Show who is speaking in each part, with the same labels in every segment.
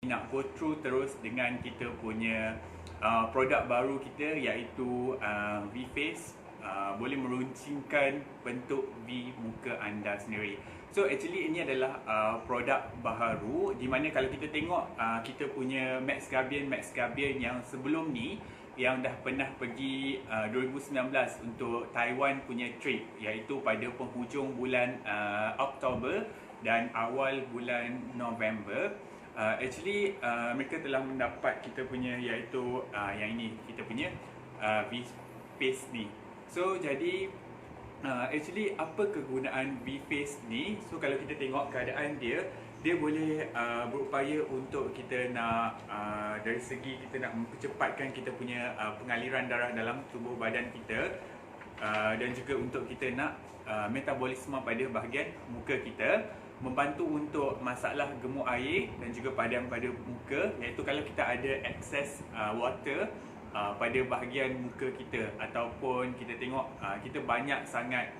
Speaker 1: nak go through terus dengan kita punya produk baru kita, iaitu V-Face. Boleh meruncingkan bentuk V muka anda sendiri. So actually ini adalah produk baru, di mana kalau kita tengok kita punya Max Gabion yang sebelum ni, yang dah pernah pergi 2019 untuk Taiwan punya trip, iaitu pada penghujung bulan Oktober dan awal bulan November. Actually mereka telah mendapat kita punya, iaitu yang ini, kita punya V-Face ni. So jadi actually apa kegunaan V-Face ni? So kalau kita tengok keadaan dia boleh berupaya untuk kita nak dari segi kita nak mempercepatkan kita punya pengaliran darah dalam tubuh badan kita, dan juga untuk kita nak metabolisme pada bahagian muka kita, membantu untuk masalah gemuk air dan juga padam pada muka, iaitu kalau kita ada excess water pada bahagian muka kita, ataupun kita tengok kita banyak sangat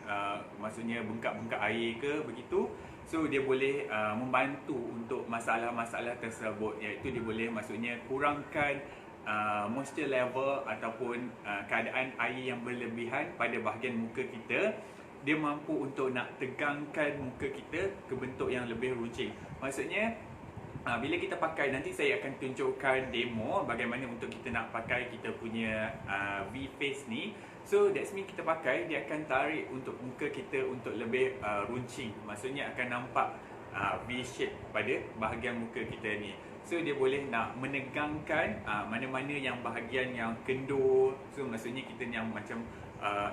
Speaker 1: maksudnya bengkak-bengkak air ke begitu. So dia boleh membantu untuk masalah-masalah tersebut, iaitu dia boleh maksudnya kurangkan moisture level ataupun keadaan air yang berlebihan pada bahagian muka kita. Dia mampu untuk nak tegangkan muka kita ke bentuk yang lebih runcing. Maksudnya bila kita pakai, nanti saya akan tunjukkan demo bagaimana untuk kita nak pakai kita punya V-Face ni. So that's mean kita pakai, dia akan tarik untuk muka kita untuk lebih runcing. Maksudnya akan nampak V-shape pada bahagian muka kita ni. So dia boleh nak menegangkan mana-mana yang bahagian yang kendur. So maksudnya kita yang macam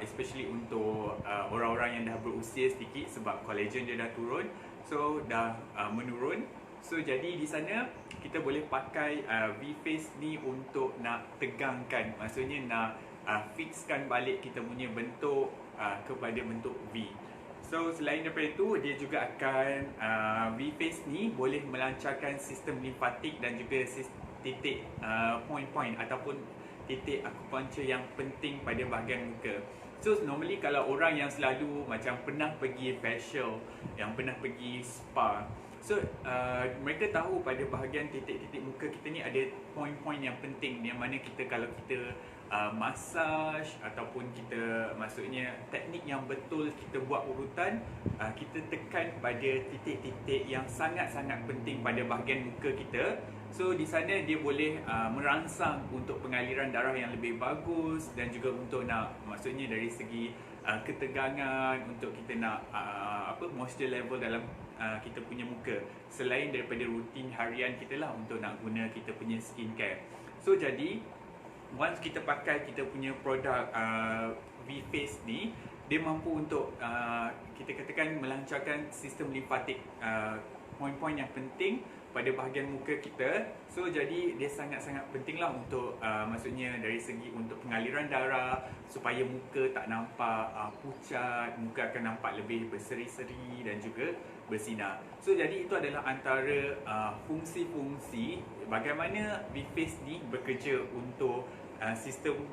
Speaker 1: especially untuk orang-orang yang dah berusia sedikit, sebab collagen dia dah turun, so dah menurun. So jadi di sana kita boleh pakai V-Face ni untuk nak tegangkan, maksudnya nak fixkan balik kita punya bentuk kepada bentuk V. So selain daripada itu, dia juga akan V-Face ni boleh melancarkan sistem limfatik dan juga titik point-point ataupun titik akupunktur yang penting pada bahagian muka. So normally kalau orang yang selalu macam pernah pergi facial, yang pernah pergi spa, so mereka tahu pada bahagian titik-titik muka kita ni ada point-point yang penting, yang mana kita kalau kita massage ataupun kita maksudnya teknik yang betul, kita buat urutan, kita tekan pada titik-titik yang sangat-sangat penting pada bahagian muka kita. So di sana dia boleh merangsang untuk pengaliran darah yang lebih bagus, dan juga untuk nak maksudnya dari segi ketegangan, untuk kita nak moisture level dalam kita punya muka, selain daripada rutin harian kita lah untuk nak guna kita punya skincare. So jadi once kita pakai kita punya produk V-Face ni, dia mampu untuk kita katakan melancarkan sistem limfatik, poin-poin yang penting pada bahagian muka kita. So jadi dia sangat-sangat penting lah untuk maksudnya dari segi untuk pengaliran darah, supaya muka tak nampak pucat, muka akan nampak lebih berseri-seri dan juga bersinar. So jadi itu adalah antara fungsi-fungsi bagaimana V-Face ni bekerja untuk sistem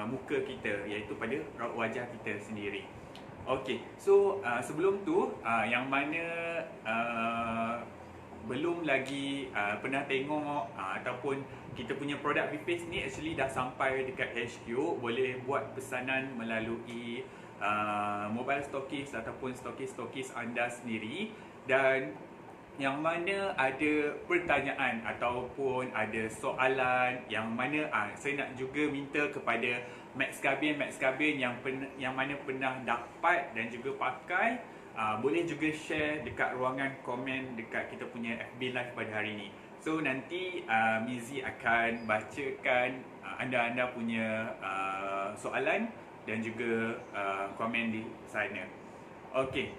Speaker 1: muka kita, iaitu pada raut wajah kita sendiri. Okey, so sebelum tu yang mana belum lagi pernah tengok ataupun kita punya produk V-Face ni actually dah sampai dekat HQ, boleh buat pesanan melalui mobile stokis ataupun stokis anda sendiri. Dan yang mana ada pertanyaan ataupun ada soalan, yang mana saya nak juga minta kepada Max Gabion yang mana pernah dapat dan juga pakai, boleh juga share dekat ruangan komen dekat kita punya FB Live pada hari ini. So nanti Mizi akan bacakan anda-anda punya soalan dan juga komen di sana. Okey,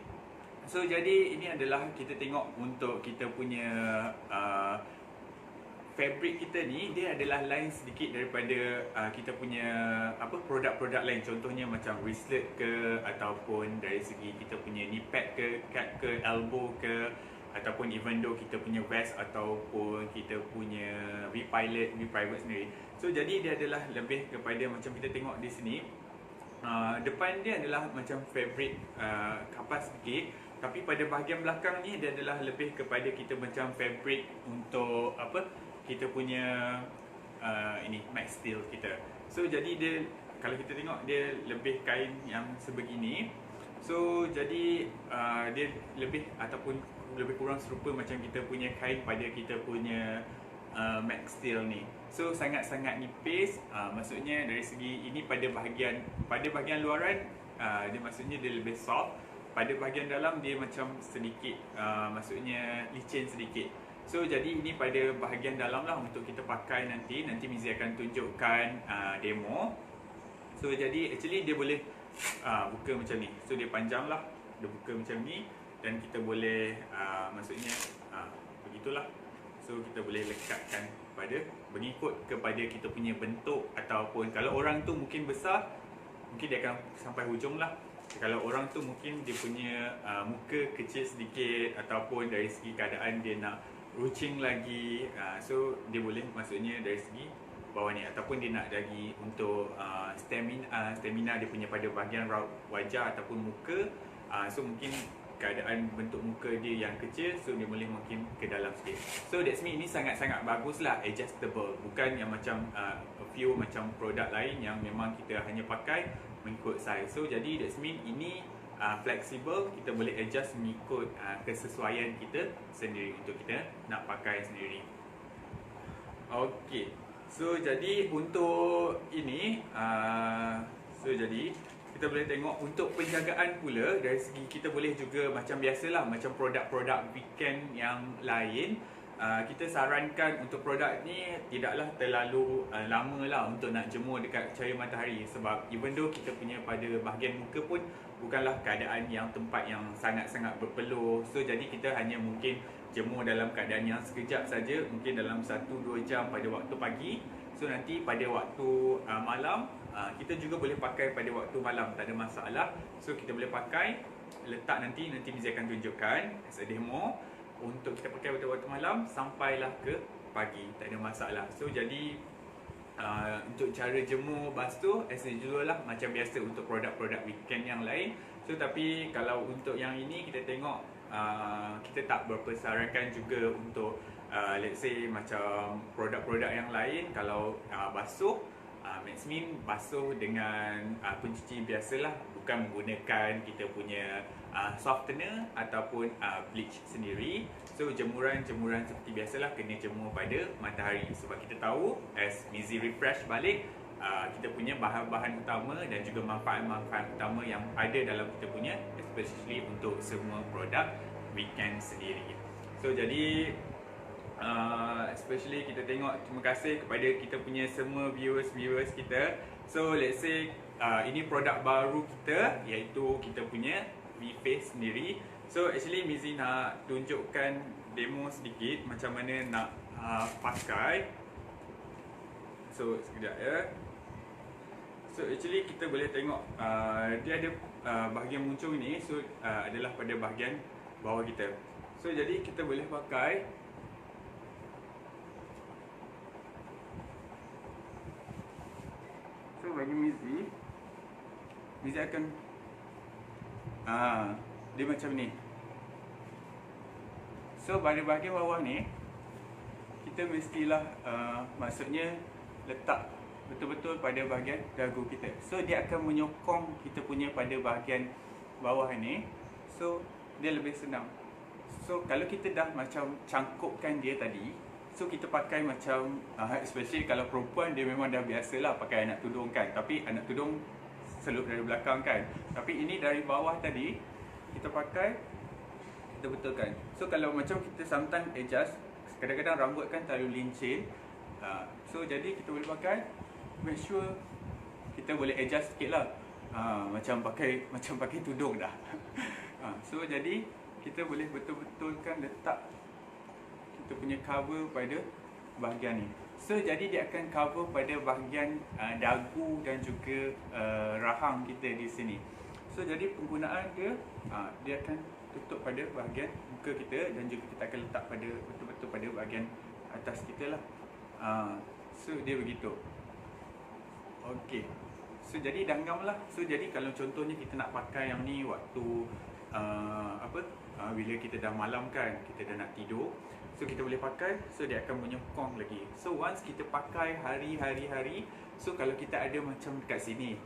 Speaker 1: so jadi ini adalah kita tengok untuk kita punya fabric kita ni, dia adalah lain sedikit daripada kita punya produk-produk lain. Contohnya macam wristlet ke, ataupun dari segi kita punya knee pad ke, cap ke, elbow ke, ataupun even though kita punya vest ataupun kita punya V-Pilot, V-Private sendiri. So jadi dia adalah lebih kepada macam kita tengok di sini, depan dia adalah macam fabric kapas sikit, tapi pada bahagian belakang ni dia adalah lebih kepada kita macam fabric untuk kita punya ini matte steel kita. So jadi dia, kalau kita tengok dia lebih kain yang sebegini. So jadi dia lebih ataupun lebih kurang serupa macam kita punya kain pada kita punya matte steel ni. So sangat-sangat nipis, maksudnya dari segi ini pada bahagian luaran dia maksudnya dia lebih soft. Pada bahagian dalam dia macam sedikit maksudnya licin sedikit. So jadi ini pada bahagian dalam lah untuk kita pakai nanti Mizi akan tunjukkan demo. So jadi actually dia boleh buka macam ni. So dia panjang lah, dia buka macam ni. Dan kita boleh maksudnya begitulah. So kita boleh lekatkan mengikut kepada kita punya bentuk. Ataupun kalau orang tu mungkin besar, mungkin dia akan sampai hujung lah. Kalau orang tu mungkin dia punya muka kecil sedikit, ataupun dari segi keadaan dia nak ruching lagi, so dia boleh maksudnya dari segi bawah ni. Ataupun dia nak lagi untuk stamina dia punya pada bahagian wajah ataupun muka, so mungkin keadaan bentuk muka dia yang kecil, so dia boleh mungkin ke dalam sikit. So that's mean ini sangat-sangat bagus lah, adjustable. Bukan yang macam a few macam produk lain yang memang kita hanya pakai mengikut size. So jadi that's mean ini flexible, kita boleh adjust mengikut kesesuaian kita sendiri untuk kita nak pakai sendiri. Okay, so jadi untuk ini so jadi kita boleh tengok untuk penjagaan pula, dari segi kita boleh juga macam biasalah, macam produk-produk weekend yang lain, kita sarankan untuk produk ni tidaklah terlalu lama lah untuk nak jemur dekat cahaya matahari. Sebab even though kita punya pada bahagian muka pun bukanlah keadaan yang tempat yang sangat-sangat berpeluh. So jadi kita hanya mungkin jemur dalam keadaan yang sekejap saja, mungkin dalam 1-2 jam pada waktu pagi. So nanti pada waktu malam, kita juga boleh pakai pada waktu malam, tak ada masalah. So kita boleh pakai, letak nanti Mizi akan tunjukkan as a demo. Untuk kita pakai pada waktu malam sampailah ke pagi, tak ada masalah. So jadi untuk cara jemur basuh as usual lah, macam biasa untuk produk-produk weekend yang lain. So tapi kalau untuk yang ini kita tengok, kita tak berapa sarankan juga untuk let's say macam produk-produk yang lain. Kalau basuh, maximum basuh dengan pencuci biasalah, bukan menggunakan kita punya softener ataupun bleach sendiri. So jemuran-jemuran seperti biasalah kena jemur pada matahari. Sebab kita tahu as Mizi refresh balik, kita punya bahan-bahan utama dan juga manfaat-manfaat utama yang ada dalam kita punya, especially untuk semua produk weekend sendiri. So jadi especially kita tengok, terima kasih kepada kita punya semua viewers kita. So let's say ini produk baru kita, iaitu kita punya V-Face sendiri. So actually Mizi nak tunjukkan demo sedikit macam mana nak pakai. So sekejap ya. So actually kita boleh tengok dia ada bahagian muncung ni. So adalah pada bahagian bawah kita. So jadi kita boleh pakai. So bagi Mizi akan dia macam ni. So pada bahagian bawah ni kita mestilah maksudnya letak betul-betul pada bahagian dagu kita. So dia akan menyokong kita punya pada bahagian bawah ni. So dia lebih senang. So kalau kita dah macam cangkupkan dia tadi, so kita pakai macam especially kalau perempuan, dia memang dah biasalah pakai anak tudung kan. Tapi anak tudung selup dari belakang kan. Tapi ini dari bawah tadi kita pakai, kita betulkan. So kalau macam kita sometimes adjust, kadang-kadang rambut kan terlalu lincin, so jadi kita boleh pakai, make sure kita boleh adjust sikit lah, macam pakai tudung dah. So jadi kita boleh betul-betulkan letak kita punya cover pada bahagian ni. So jadi dia akan cover pada bahagian dagu dan juga rahang kita di sini. So jadi penggunaan dia, dia akan tutup pada bahagian muka kita dan juga kita akan letak pada betul-betul pada bahagian atas kita lah. So dia begitu. Okey. So jadi danggam lah. So jadi kalau contohnya kita nak pakai yang ni waktu bila kita dah malam kan, kita dah nak tidur. So kita boleh pakai, so dia akan menyokong lagi. So once kita pakai hari-hari, so kalau kita ada macam dekat sini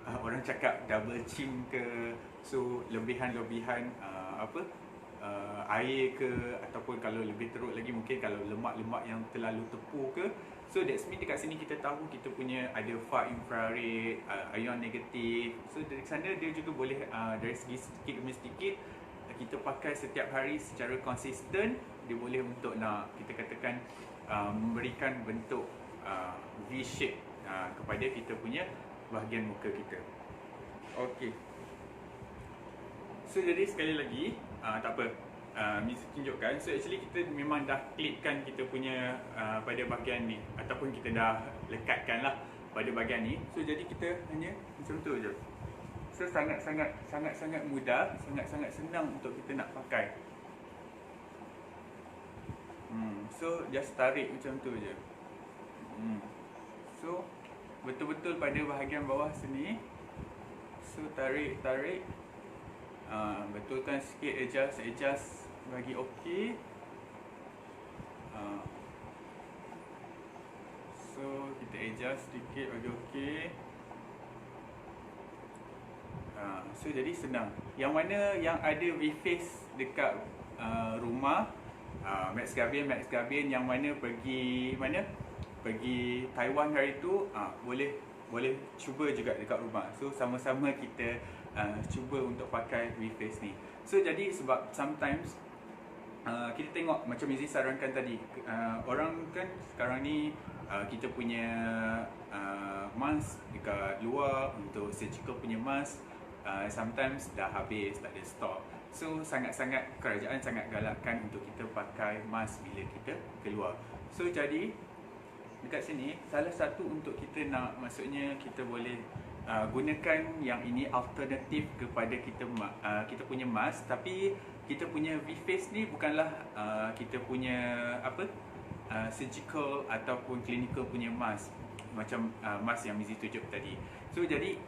Speaker 1: orang cakap double chin ke, so lebihan-lebihan air ke, ataupun kalau lebih teruk lagi mungkin kalau lemak-lemak yang terlalu tepuk ke. So that's mean dekat sini kita tahu kita punya ada far infrared, ion negatif. So dari sana dia juga boleh dari segi sedikit demi sedikit kita pakai setiap hari secara konsisten, dia boleh untuk nak kita katakan memberikan bentuk V-shape kepada kita punya bahagian muka kita. Okey. So jadi sekali lagi tak apa, Miss tunjukkan. So actually kita memang dah klipkan kita punya pada bahagian ni, ataupun kita dah lekatkan lah pada bahagian ni. So jadi kita hanya macam tu je. So sangat-sangat mudah, sangat-sangat senang untuk kita nak pakai. So just tarik macam tu je. So betul-betul pada bahagian bawah sini. So tarik, betulkan sikit, adjust bagi okey. So kita adjust sedikit bagi okey. So jadi senang. Yang mana yang ada V-face dekat rumah, Max Gabian yang mana pergi Taiwan hari tu, boleh cuba juga dekat rumah. So sama-sama kita cuba untuk pakai V-face ni. So jadi sebab sometimes kita tengok macam Izzy sarankan tadi, orang kan sekarang ni kita punya mask dekat luar untuk surgical punya mask, sometimes dah habis, tak ada stok. So kerajaan sangat galakkan untuk kita pakai mask bila kita keluar. So jadi dekat sini salah satu untuk kita nak, maksudnya kita boleh gunakan yang ini alternatif kepada kita punya mask, tapi kita punya V-face ni bukanlah kita punya surgical ataupun clinical punya mask macam mask yang Mizi tunjuk tadi. So jadi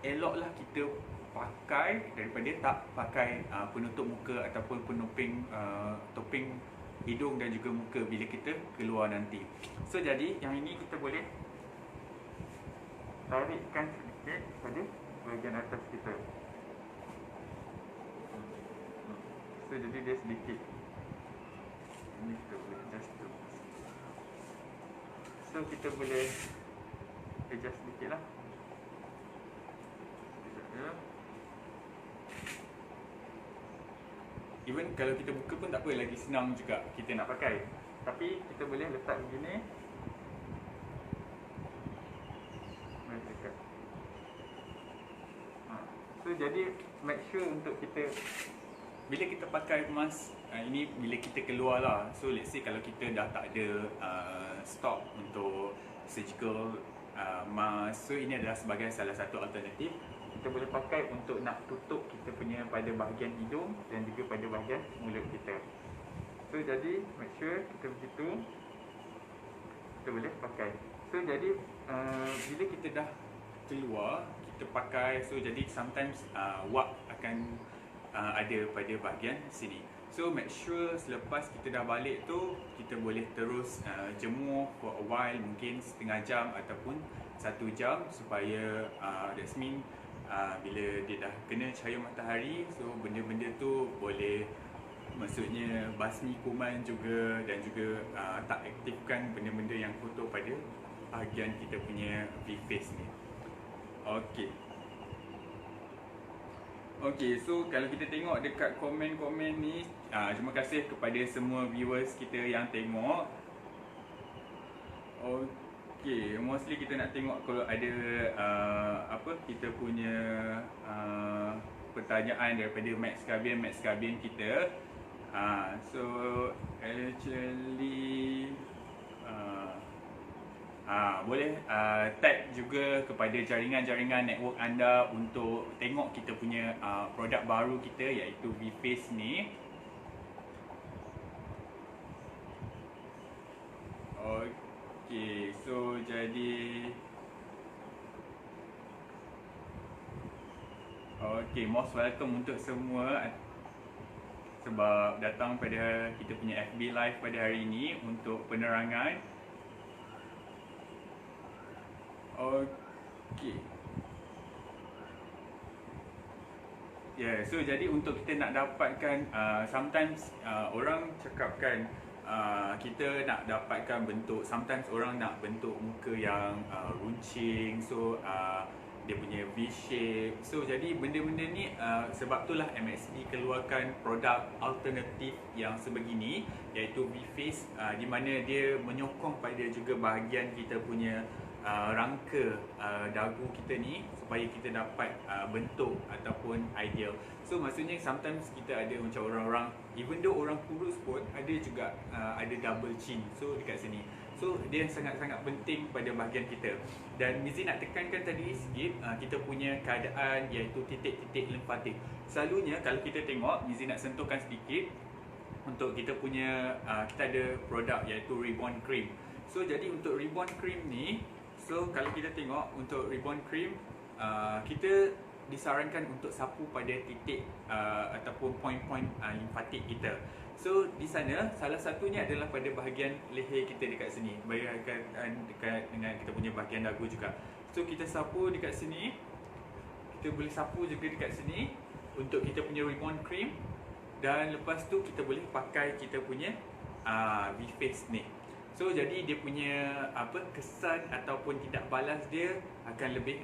Speaker 1: eloklah kita pakai daripada tak pakai penutup muka ataupun topeng hidung dan juga muka bila kita keluar nanti. So jadi yang ini kita boleh tarikkan sedikit pada bahagian atas kita. So jadi dia sedikit ini kita boleh adjust tu. So kita boleh adjust sedikit lah. Even kalau kita buka pun tak apa, lagi senang juga kita nak pakai. Tapi kita boleh letak begini. So jadi make sure untuk kita bila kita pakai mask ini bila kita keluar lah. So let's say kalau kita dah tak ada stok untuk surgical mask, so ini adalah sebagai salah satu alternatif. Kita boleh pakai untuk nak tutup kita punya pada bahagian hidung dan juga pada bahagian mulut kita. So jadi make sure kita begitu, kita boleh pakai. So jadi bila kita dah keluar, kita pakai. So jadi sometimes wap akan ada pada bahagian sini. So make sure selepas kita dah balik tu, kita boleh terus jemur for a while, mungkin setengah jam ataupun 1 jam, supaya that's mean bila dia dah kena cahaya matahari, so benda-benda tu boleh, maksudnya basmi kuman juga, dan juga tak aktifkan benda-benda yang kotor pada bahagian kita punya V-face ni. Okey, so kalau kita tengok dekat komen-komen ni, terima kasih kepada semua viewers kita yang tengok. Okey, mostly kita nak tengok kalau ada kita punya pertanyaan daripada Max Gabian kita. So actually boleh tag juga kepada jaringan-jaringan network anda untuk tengok kita punya produk baru kita, iaitu V-face ni. Okey, so jadi most welcome untuk semua. sebab datang pada kita punya FB Live pada hari ini untuk penerangan. Okey. So jadi untuk kita nak dapatkan sometimes orang cakapkan kita nak dapatkan bentuk, sometimes orang nak bentuk muka yang runcing, so dia punya V shape. So jadi benda-benda ni sebab itulah MXP keluarkan produk alternatif yang sebegini, iaitu V-Face, di mana dia menyokong pada juga bahagian kita punya rangka dagu kita ni supaya kita dapat bentuk ataupun ideal. So maksudnya sometimes kita ada macam orang-orang, even though orang kurus pun ada juga ada double chin, so dekat sini. So dia sangat-sangat penting pada bahagian kita. Dan Mizi nak tekankan tadi sikit kita punya keadaan iaitu titik-titik limfatik. Selalunya kalau kita tengok, Mizi nak sentuhkan sedikit untuk kita punya kita ada produk iaitu Reborn Cream. So jadi untuk Reborn Cream ni, so kalau kita tengok untuk Reborn Cream, kita disarankan untuk sapu pada titik ataupun poin-poin limfatik kita. So di sana salah satunya adalah pada bahagian leher kita dekat sini, dekat dengan kita punya bahagian dagu juga. So kita sapu dekat sini, kita boleh sapu juga dekat sini untuk kita punya Reborn Cream. Dan lepas tu kita boleh pakai kita punya V-Face ni. So jadi dia punya kesan ataupun tidak balas dia akan lebih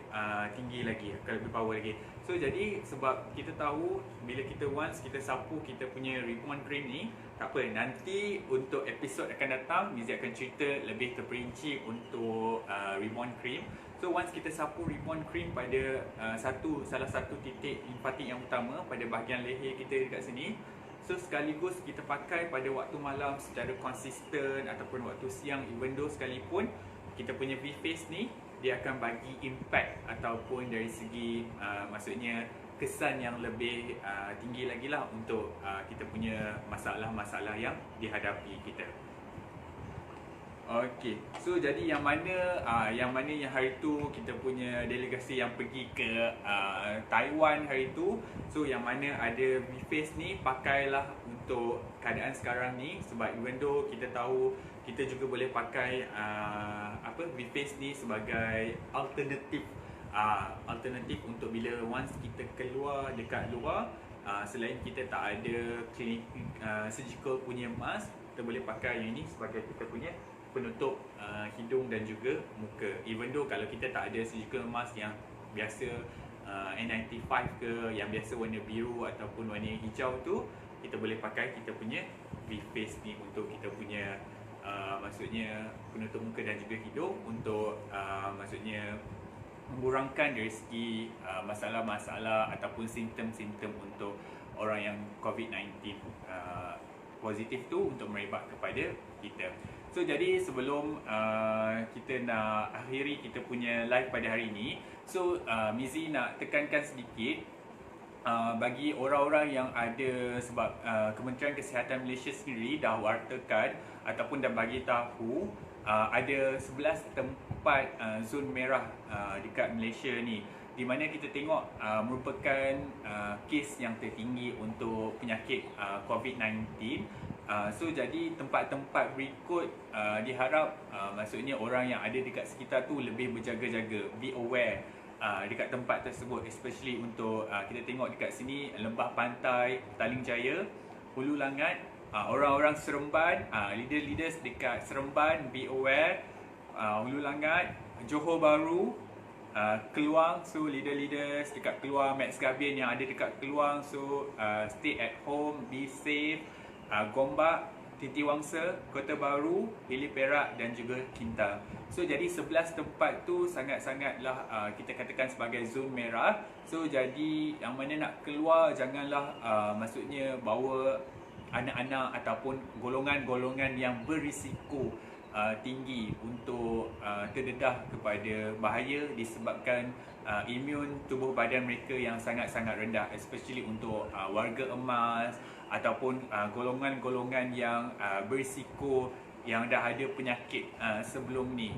Speaker 1: tinggi lagi, akan lebih power lagi. So jadi sebab kita tahu bila kita once kita sapu kita punya Reborn Cream ni, tak apa, nanti untuk episod akan datang Mizi akan cerita lebih terperinci untuk Reborn Cream. So once kita sapu Reborn Cream pada salah satu titik limfatik yang utama pada bahagian leher kita dekat sini, so sekaligus kita pakai pada waktu malam secara konsisten ataupun waktu siang, even though sekalipun kita punya V-Face ni dia akan bagi impact ataupun dari segi maksudnya kesan yang lebih tinggi lagi lah untuk kita punya masalah-masalah yang dihadapi kita. Okey, so jadi yang mana yang hari tu kita punya delegasi yang pergi ke Taiwan hari tu, so yang mana ada V-Face ni pakailah untuk keadaan sekarang ni, sebab even though kita tahu kita juga boleh pakai V-Face ni sebagai alternatif untuk bila once kita keluar dekat luar, selain kita tak ada klinik surgical punya mask, kita boleh pakai yang ini sebagai kita punya penutup hidung dan juga muka. Even though kalau kita tak ada surgical mask yang biasa N95 ke, yang biasa warna biru ataupun warna hijau tu, kita boleh pakai kita punya V-Face ni untuk kita punya maksudnya penutup muka dan juga hidung untuk maksudnya mengurangkan dari segi masalah-masalah ataupun simptom-simptom untuk orang yang COVID-19 positif tu untuk merebak kepada kita. So jadi sebelum kita nak akhiri kita punya live pada hari ini, so Mizi nak tekankan sedikit bagi orang-orang yang ada, sebab Kementerian Kesihatan Malaysia sendiri dah wartakan ataupun dah bagi tahu ada 11 tempat zon merah dekat Malaysia ni, di mana kita tengok merupakan kes yang tertinggi untuk penyakit COVID-19. So jadi tempat-tempat berikut diharap maksudnya orang yang ada dekat sekitar tu lebih berjaga-jaga, be aware dekat tempat tersebut, especially untuk kita tengok dekat sini Lembah Pantai, Petaling Jaya, Hulu Langat, orang-orang Seremban, leader-leaders dekat Seremban be aware, Hulu Langat, Johor Bahru, Keluang, so leader-leaders dekat Keluang, Max Gabin yang ada dekat Keluang, so stay at home, be safe. Gombak, Titiwangsa, Kota Baru, Hili Perak dan juga Kinta. So jadi 11 tempat tu sangat-sangatlah kita katakan sebagai zon merah. So jadi yang mana nak keluar janganlah maksudnya bawa anak-anak ataupun golongan-golongan yang berisiko tinggi untuk terdedah kepada bahaya disebabkan imun tubuh badan mereka yang sangat-sangat rendah, especially untuk warga emas ataupun golongan-golongan yang berisiko yang dah ada penyakit sebelum ni,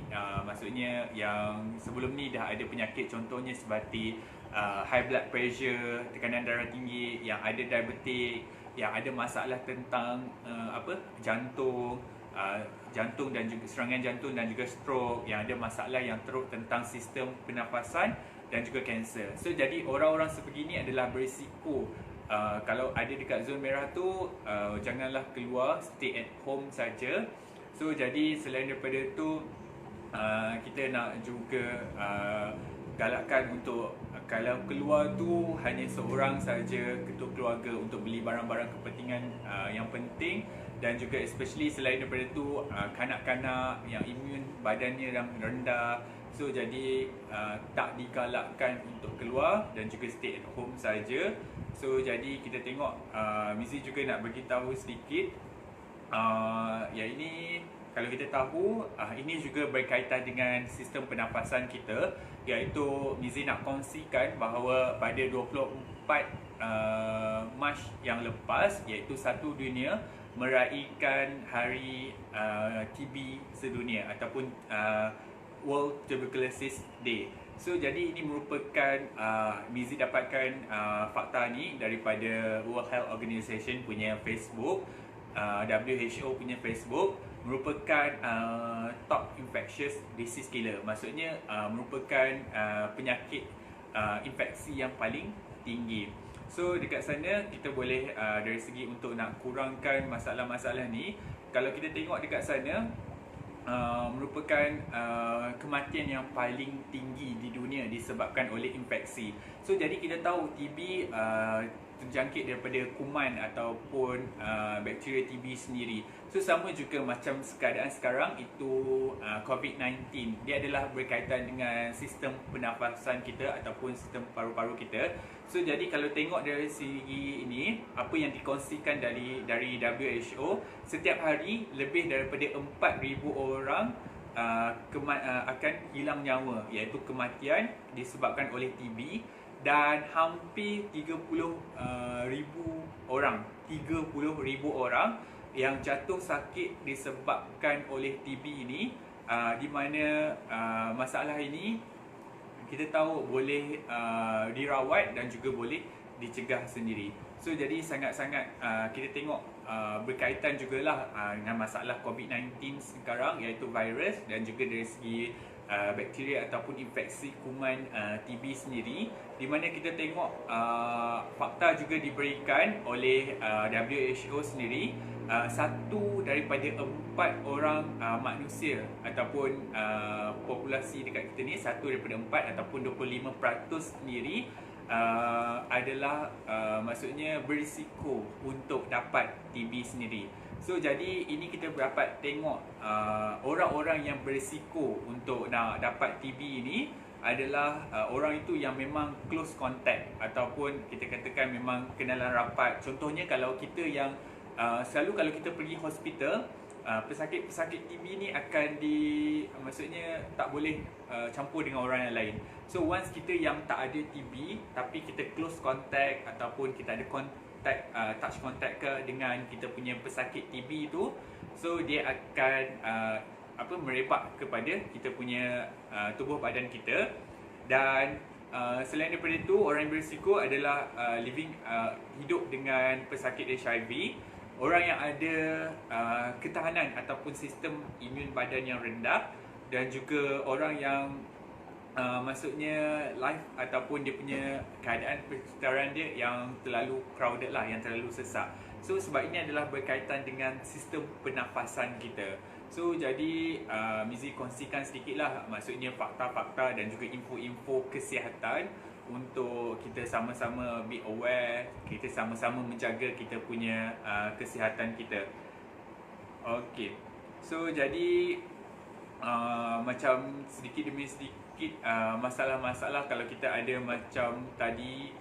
Speaker 1: maksudnya yang sebelum ni dah ada penyakit, contohnya seperti high blood pressure, tekanan darah tinggi, yang ada diabetik, yang ada masalah tentang jantung, jantung dan juga serangan jantung dan juga stroke, yang ada masalah yang teruk tentang sistem pernafasan dan juga kanser. So jadi orang-orang sebegini adalah berisiko. Kalau ada dekat zon merah tu, janganlah keluar, stay at home saja. So jadi selain daripada tu, kita nak juga galakkan untuk kalau keluar tu hanya seorang saja ketua keluarga untuk beli barang-barang kepentingan yang penting, dan juga especially selain daripada tu kanak-kanak yang imun badannya yang rendah. So jadi tak digalakkan untuk keluar dan juga stay at home saja. So jadi kita tengok Mizi juga nak bagi tahu sedikit yang ini. Kalau kita tahu, ini juga berkaitan dengan sistem pernafasan kita, iaitu Mizi nak kongsikan bahawa pada 24 Mac yang lepas, iaitu Satu Dunia meraihkan Hari TB Sedunia ataupun World Tuberculosis Day. So jadi ini merupakan Mizi dapatkan fakta ni daripada World Health Organization punya Facebook, WHO punya Facebook, merupakan top infectious disease killer. Maksudnya merupakan penyakit infeksi yang paling tinggi. So dekat sana kita boleh dari segi untuk nak kurangkan masalah-masalah ni, kalau kita tengok dekat sana merupakan kematian yang paling tinggi di dunia disebabkan oleh infeksi. So jadi kita tahu TB terjangkit daripada kuman ataupun bakteria TB sendiri. So sama juga macam keadaan sekarang itu COVID-19, dia adalah berkaitan dengan sistem pernafasan kita ataupun sistem paru-paru kita. So jadi kalau tengok dari segi ini, apa yang dikongsikan dari WHO, setiap hari lebih daripada 4,000 orang akan hilang nyawa, iaitu kematian disebabkan oleh TB, dan hampir 30,000 orang yang jatuh sakit disebabkan oleh TB ini, di mana masalah ini kita tahu boleh dirawat dan juga boleh dicegah sendiri. So jadi sangat-sangat kita tengok berkaitan jugalah dengan masalah COVID-19 sekarang, iaitu virus dan juga dari segi bakteria ataupun infeksi kuman TB sendiri, di mana kita tengok fakta juga diberikan oleh WHO sendiri, 1 daripada 4 orang manusia ataupun populasi dekat kita ni, 1 daripada 4 ataupun 25% sendiri adalah maksudnya berisiko untuk dapat TB sendiri. So jadi ini kita dapat tengok orang-orang yang berisiko untuk nak dapat TB ini adalah orang itu yang memang close contact ataupun kita katakan memang kenalan rapat. Contohnya kalau kita yang selalu kalau kita pergi hospital, pesakit-pesakit TB ni akan maksudnya tak boleh campur dengan orang yang lain. So once kita yang tak ada TB tapi kita close contact ataupun kita ada touch contact dengan kita punya pesakit TB itu, so dia akan merebak kepada kita punya tubuh badan kita. Dan selain daripada itu, orang yang berisiko adalah hidup dengan pesakit HIV, orang yang ada ketahanan ataupun sistem imun badan yang rendah, dan juga orang yang maksudnya life ataupun dia punya keadaan persekitaran dia yang terlalu crowded lah, yang terlalu sesak. So sebab ini adalah berkaitan dengan sistem pernafasan kita. So jadi Mizi kongsikan sedikit lah, maksudnya fakta-fakta dan juga info-info kesihatan untuk kita sama-sama be aware, kita sama-sama menjaga kita punya kesihatan kita. Okay, so jadi macam sedikit demi sedikit masalah-masalah kalau kita ada macam tadi,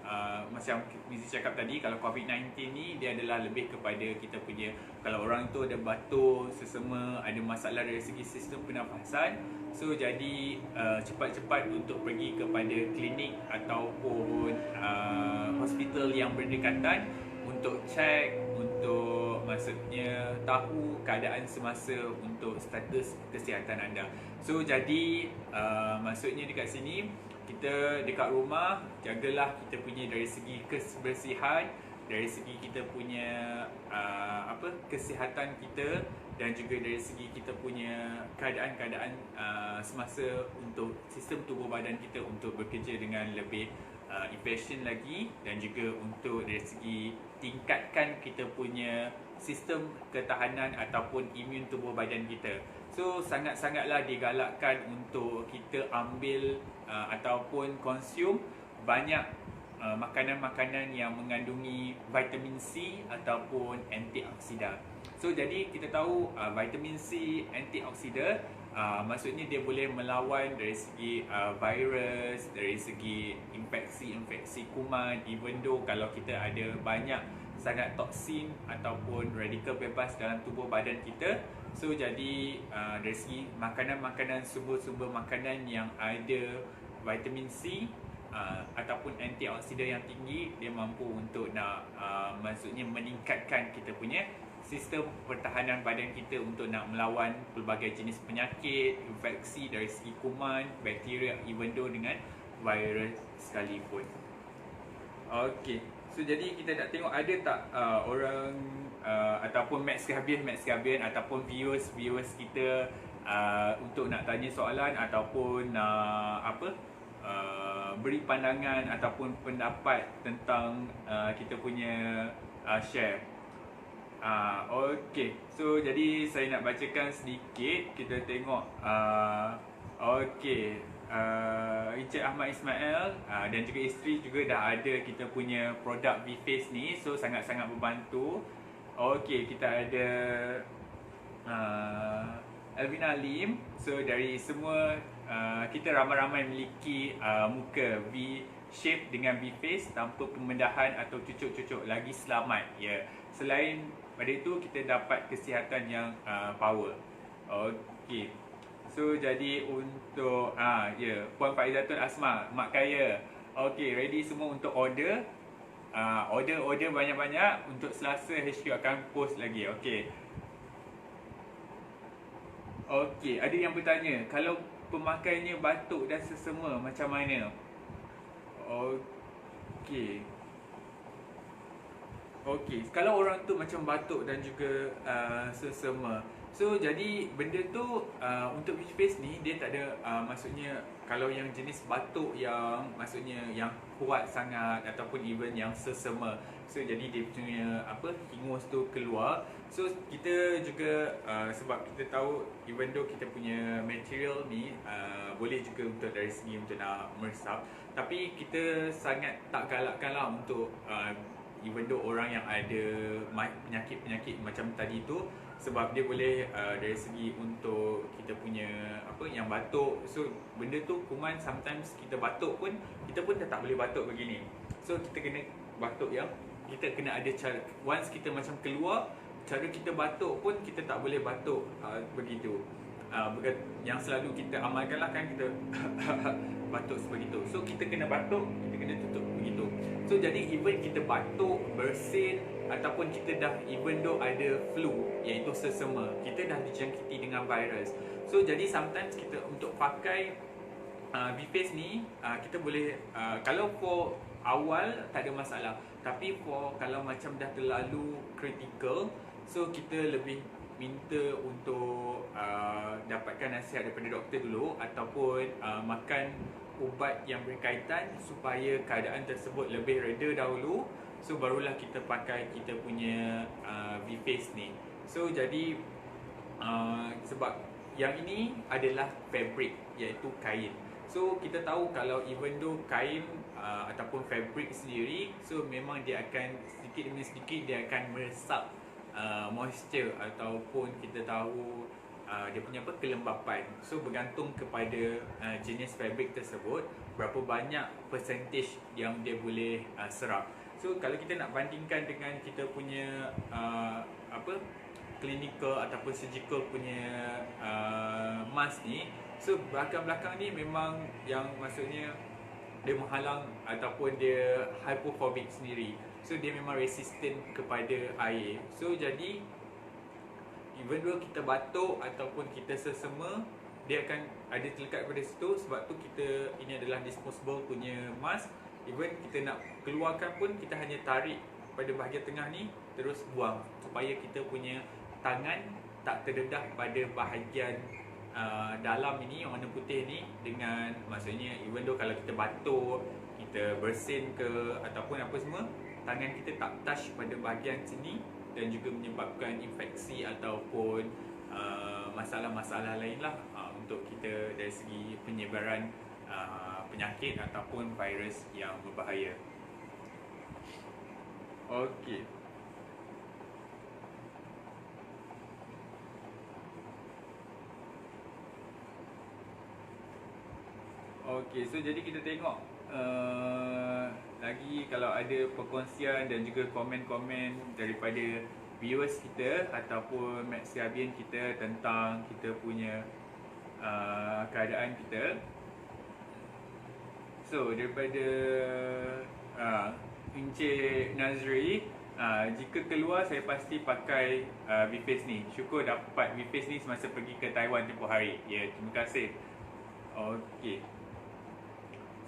Speaker 1: macam Mizi cakap tadi, kalau COVID-19 ni dia adalah lebih kepada kita punya, kalau orang tu ada batuk, sesama, ada masalah dari segi sistem pernafasan, so jadi cepat-cepat untuk pergi kepada klinik ataupun hospital yang berdekatan untuk cek, untuk maksudnya tahu keadaan semasa untuk status kesihatan anda. So jadi maksudnya dekat sini kita dekat rumah jagalah kita punya dari segi kebersihan dari segi kita punya kesihatan kita, dan juga dari segi kita punya keadaan-keadaan semasa untuk sistem tubuh badan kita untuk bekerja dengan lebih efisien lagi, dan juga untuk dari segi tingkatkan kita punya sistem ketahanan ataupun imun tubuh badan kita. So sangat-sangatlah digalakkan untuk kita ambil ataupun consume banyak makanan-makanan yang mengandungi vitamin C ataupun antioksida. So jadi kita tahu vitamin C, antioksida, maksudnya dia boleh melawan dari segi virus, dari segi infeksi kuman, even though kalau kita ada banyak sangat toksin ataupun radikal bebas dalam tubuh badan kita. So jadi dari segi makanan-makanan, sumber-sumber makanan yang ada vitamin C ataupun antioksida yang tinggi, dia mampu untuk nak maksudnya meningkatkan kita punya sistem pertahanan badan kita untuk nak melawan pelbagai jenis penyakit, infeksi dari segi kuman, bakteria, even though dengan virus sekalipun. Okey, so jadi kita nak tengok ada tak orang ataupun Max Gabian ataupun viewers kita untuk nak tanya soalan ataupun beri pandangan ataupun pendapat tentang kita punya share. Okey, so jadi saya nak bacakan sedikit. Kita tengok. Okey, Encik Ahmad Ismail dan juga isteri juga dah ada kita punya produk V-Face ni. So sangat-sangat membantu. Okey, kita ada Elvina Lim. So dari semua kita ramai-ramai memiliki muka V shape dengan V-Face tanpa pembedahan atau cucuk-cucuk, lagi selamat. Ya. Selain pada itu kita dapat kesihatan yang power. Okey. So jadi untuk Puan Faizatul Asma, Mak Kaya. Okey, ready semua untuk order. Order banyak-banyak. Untuk Selasa HQ akan post lagi. Okey. Okey, ada yang bertanya, kalau pemakaiannya batuk dan sesama macam mana? Okey. Okey, kalau orang tu macam batuk dan juga sesama. So jadi benda tu untuk V-Face ni dia tak ada maksudnya kalau yang jenis batuk yang maksudnya yang kuat sangat ataupun even yang sesama. So jadi dia punya hingus tu keluar. So kita juga sebab kita tahu even though kita punya material ni boleh juga untuk dari segi untuk nak meresap, tapi kita sangat tak galakkanlah untuk even though orang yang ada penyakit-penyakit macam tadi tu, sebab dia boleh dari segi untuk kita punya yang batuk. So benda tu kuman, sometimes kita batuk pun kita pun tak boleh batuk begini. So kita kena batuk yang kita kena ada cara. Once kita macam keluar, cara kita batuk pun kita tak boleh batuk begitu. Yang selalu kita amalkanlah kan kita batuk sebegitu. So kita kena batuk, kita kena tutup begitu. So jadi even kita batuk, bersin ataupun kita dah even though ada flu iaitu sesama, kita dah dijangkiti dengan virus. So jadi sometimes kita untuk pakai V-Face ni kita boleh kalau for awal tak ada masalah, tapi for kalau macam dah terlalu critical, so kita lebih minta untuk dapatkan nasihat daripada doktor dulu ataupun makan ubat yang berkaitan supaya keadaan tersebut lebih reda dahulu. So barulah kita pakai kita punya V-Face ni. So jadi sebab yang ini adalah fabric iaitu kain. So kita tahu kalau even though kain ataupun fabric sendiri, so memang dia akan sedikit demi sedikit dia akan meresap moisture ataupun kita tahu dia punya kelembapan. So bergantung kepada jenis fabric tersebut berapa banyak percentage yang dia boleh serap. So kalau kita nak bandingkan dengan kita punya clinical ataupun surgical punya mask ni, so belakang-belakang ni memang yang maksudnya dia menghalang ataupun dia hypophobic sendiri. So dia memang resistant kepada air. So jadi even though kita batuk ataupun kita sesama, dia akan ada terlekat pada situ. Sebab tu kita, ini adalah disposable punya mask. Even kita nak keluarkan pun kita hanya tarik pada bahagian tengah ni, terus buang supaya kita punya tangan tak terdedah pada bahagian dalam ini yang warna putih ni, dengan maksudnya even though kalau kita batuk, kita bersin ke ataupun apa semua, tangan kita tak touch pada bahagian sini dan juga menyebabkan infeksi ataupun masalah-masalah lain lah untuk kita dari segi penyebaran penyakit ataupun virus yang berbahaya. Okey. Okey, so jadi kita tengok lagi kalau ada perkongsian dan juga komen-komen daripada viewers kita ataupun Maxiabian kita tentang kita punya keadaan kita. So daripada Encik Nazri, jika keluar saya pasti pakai V-Face ni. Syukur dapat V-Face ni semasa pergi ke Taiwan tempoh hari. Ya, terima kasih. Okey.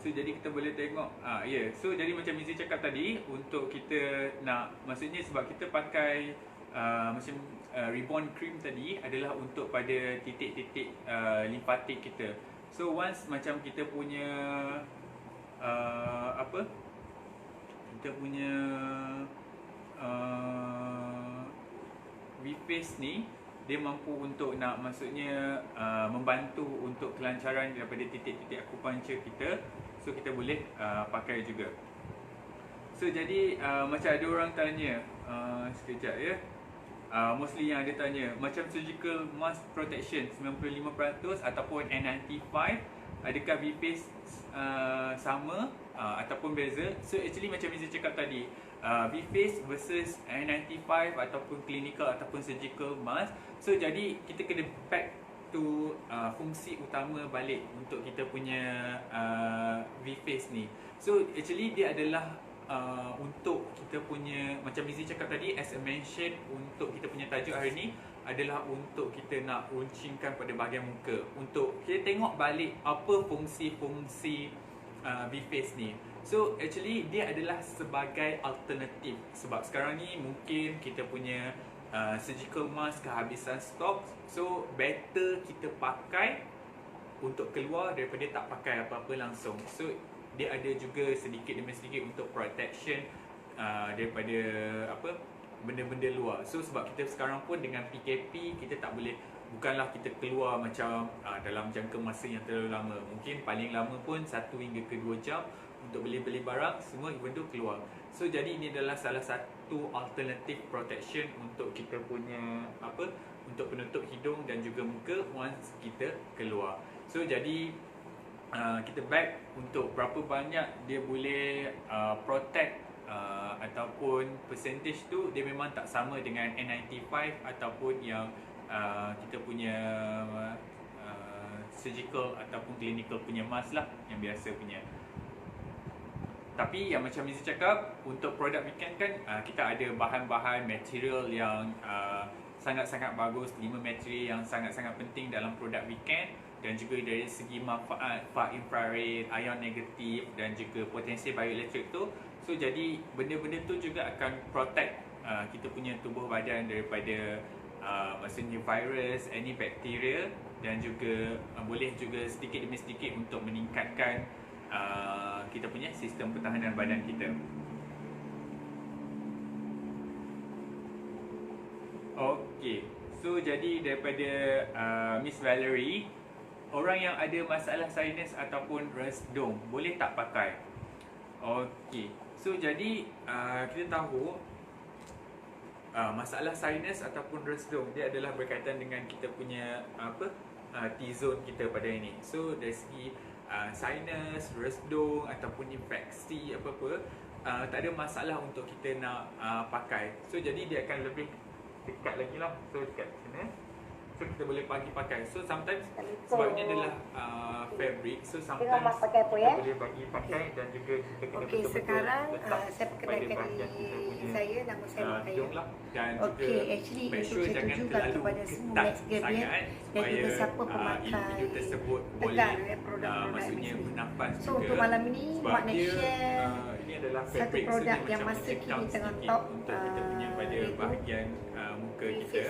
Speaker 1: So jadi kita boleh tengok so jadi macam Mizi cakap tadi, untuk kita nak, maksudnya sebab kita pakai macam Reborn cream tadi adalah untuk pada titik-titik limfatik kita. So once macam kita punya kita punya V-Face ni, dia mampu untuk nak, maksudnya membantu untuk kelancaran daripada titik-titik akupuncture kita. So kita boleh pakai juga. So jadi macam ada orang tanya, sekejap ya, mostly yang ada tanya, macam surgical mask protection 95% ataupun N95, adakah V-Face sama ataupun beza? So actually macam yang saya cakap tadi, V-Face versus N95 ataupun clinical ataupun surgical mask, so jadi kita kena back to fungsi utama balik untuk kita punya V-Face ni. So actually dia adalah untuk kita punya, macam Mizi cakap tadi, as I mention, untuk kita punya tajuk hari ni adalah untuk kita nak runcingkan pada bahagian muka, untuk kita tengok balik apa fungsi-fungsi V-Face ni. So actually dia adalah sebagai alternatif, sebab sekarang ni mungkin kita punya surgical mask kehabisan stok. So better kita pakai untuk keluar daripada tak pakai apa-apa langsung. So dia ada juga sedikit demi sedikit untuk protection daripada benda-benda luar. So sebab kita sekarang pun dengan PKP, kita tak boleh, bukanlah kita keluar macam dalam jangka masa yang terlalu lama. Mungkin paling lama pun 1 hingga ke 2 jam untuk beli-beli barang, semua even tu keluar. So jadi ini adalah salah satu alternatif protection untuk kita punya untuk penutup hidung dan juga muka once kita keluar. So jadi kita back untuk berapa banyak dia boleh protect ataupun percentage tu, dia memang tak sama dengan N95 ataupun yang kita punya surgical ataupun clinical punya mask lah, yang biasa punya. Tapi yang macam Mizi cakap, untuk produk weekend kan kita ada bahan-bahan material yang sangat-sangat bagus, 5 material yang sangat-sangat penting dalam produk weekend, dan juga dari segi manfaat far infrared, ion negatif dan juga potensi bioelektrik tu. So jadi benda-benda tu juga akan protect kita punya tubuh badan daripada maksudnya virus, any bacteria, dan juga boleh juga sedikit demi sedikit untuk meningkatkan kita punya sistem pertahanan badan kita. Okey, so jadi daripada Miss Valerie, orang yang ada masalah sinus ataupun resdung boleh tak pakai? Okey, so jadi kita tahu masalah sinus ataupun resdung dia adalah berkaitan dengan kita punya T-zone kita pada ini. So dari segi sinus, resdung ataupun infeksi apa-apa, tak ada masalah untuk kita nak pakai. So jadi dia akan lebih dekat lagi lah. So dekat sana, so kita boleh pakai. So sometimes sebab ini adalah fabric, so sometimes kita boleh bagi pakai dan juga kita kena betul-betul
Speaker 2: sekarang
Speaker 1: letak
Speaker 2: saya perkenalkan diri saya, nama saya
Speaker 1: hidung lah, dan juga
Speaker 2: actually
Speaker 1: make
Speaker 2: untuk
Speaker 1: sure
Speaker 2: saya
Speaker 1: jangan
Speaker 2: tunjukkan
Speaker 1: terlalu
Speaker 2: kepada semua
Speaker 1: ketat
Speaker 2: Maxiabian
Speaker 1: sangat
Speaker 2: dan juga
Speaker 1: supaya
Speaker 2: siapa pemakai
Speaker 1: individu tersebut
Speaker 2: tekan
Speaker 1: boleh
Speaker 2: produk-produk
Speaker 1: maksudnya
Speaker 2: Maxiabian.
Speaker 1: bernafas
Speaker 2: So
Speaker 1: juga.
Speaker 2: untuk malam ini
Speaker 1: Sebab
Speaker 2: Mak nak
Speaker 1: dia,
Speaker 2: share
Speaker 1: ini adalah
Speaker 2: satu
Speaker 1: fabric,
Speaker 2: produk
Speaker 1: dia
Speaker 2: yang
Speaker 1: macam
Speaker 2: masa
Speaker 1: mencekam
Speaker 2: kini tengah
Speaker 1: sedikit
Speaker 2: top
Speaker 1: untuk kita punya pada
Speaker 2: iaitu
Speaker 1: bahagian muka kita.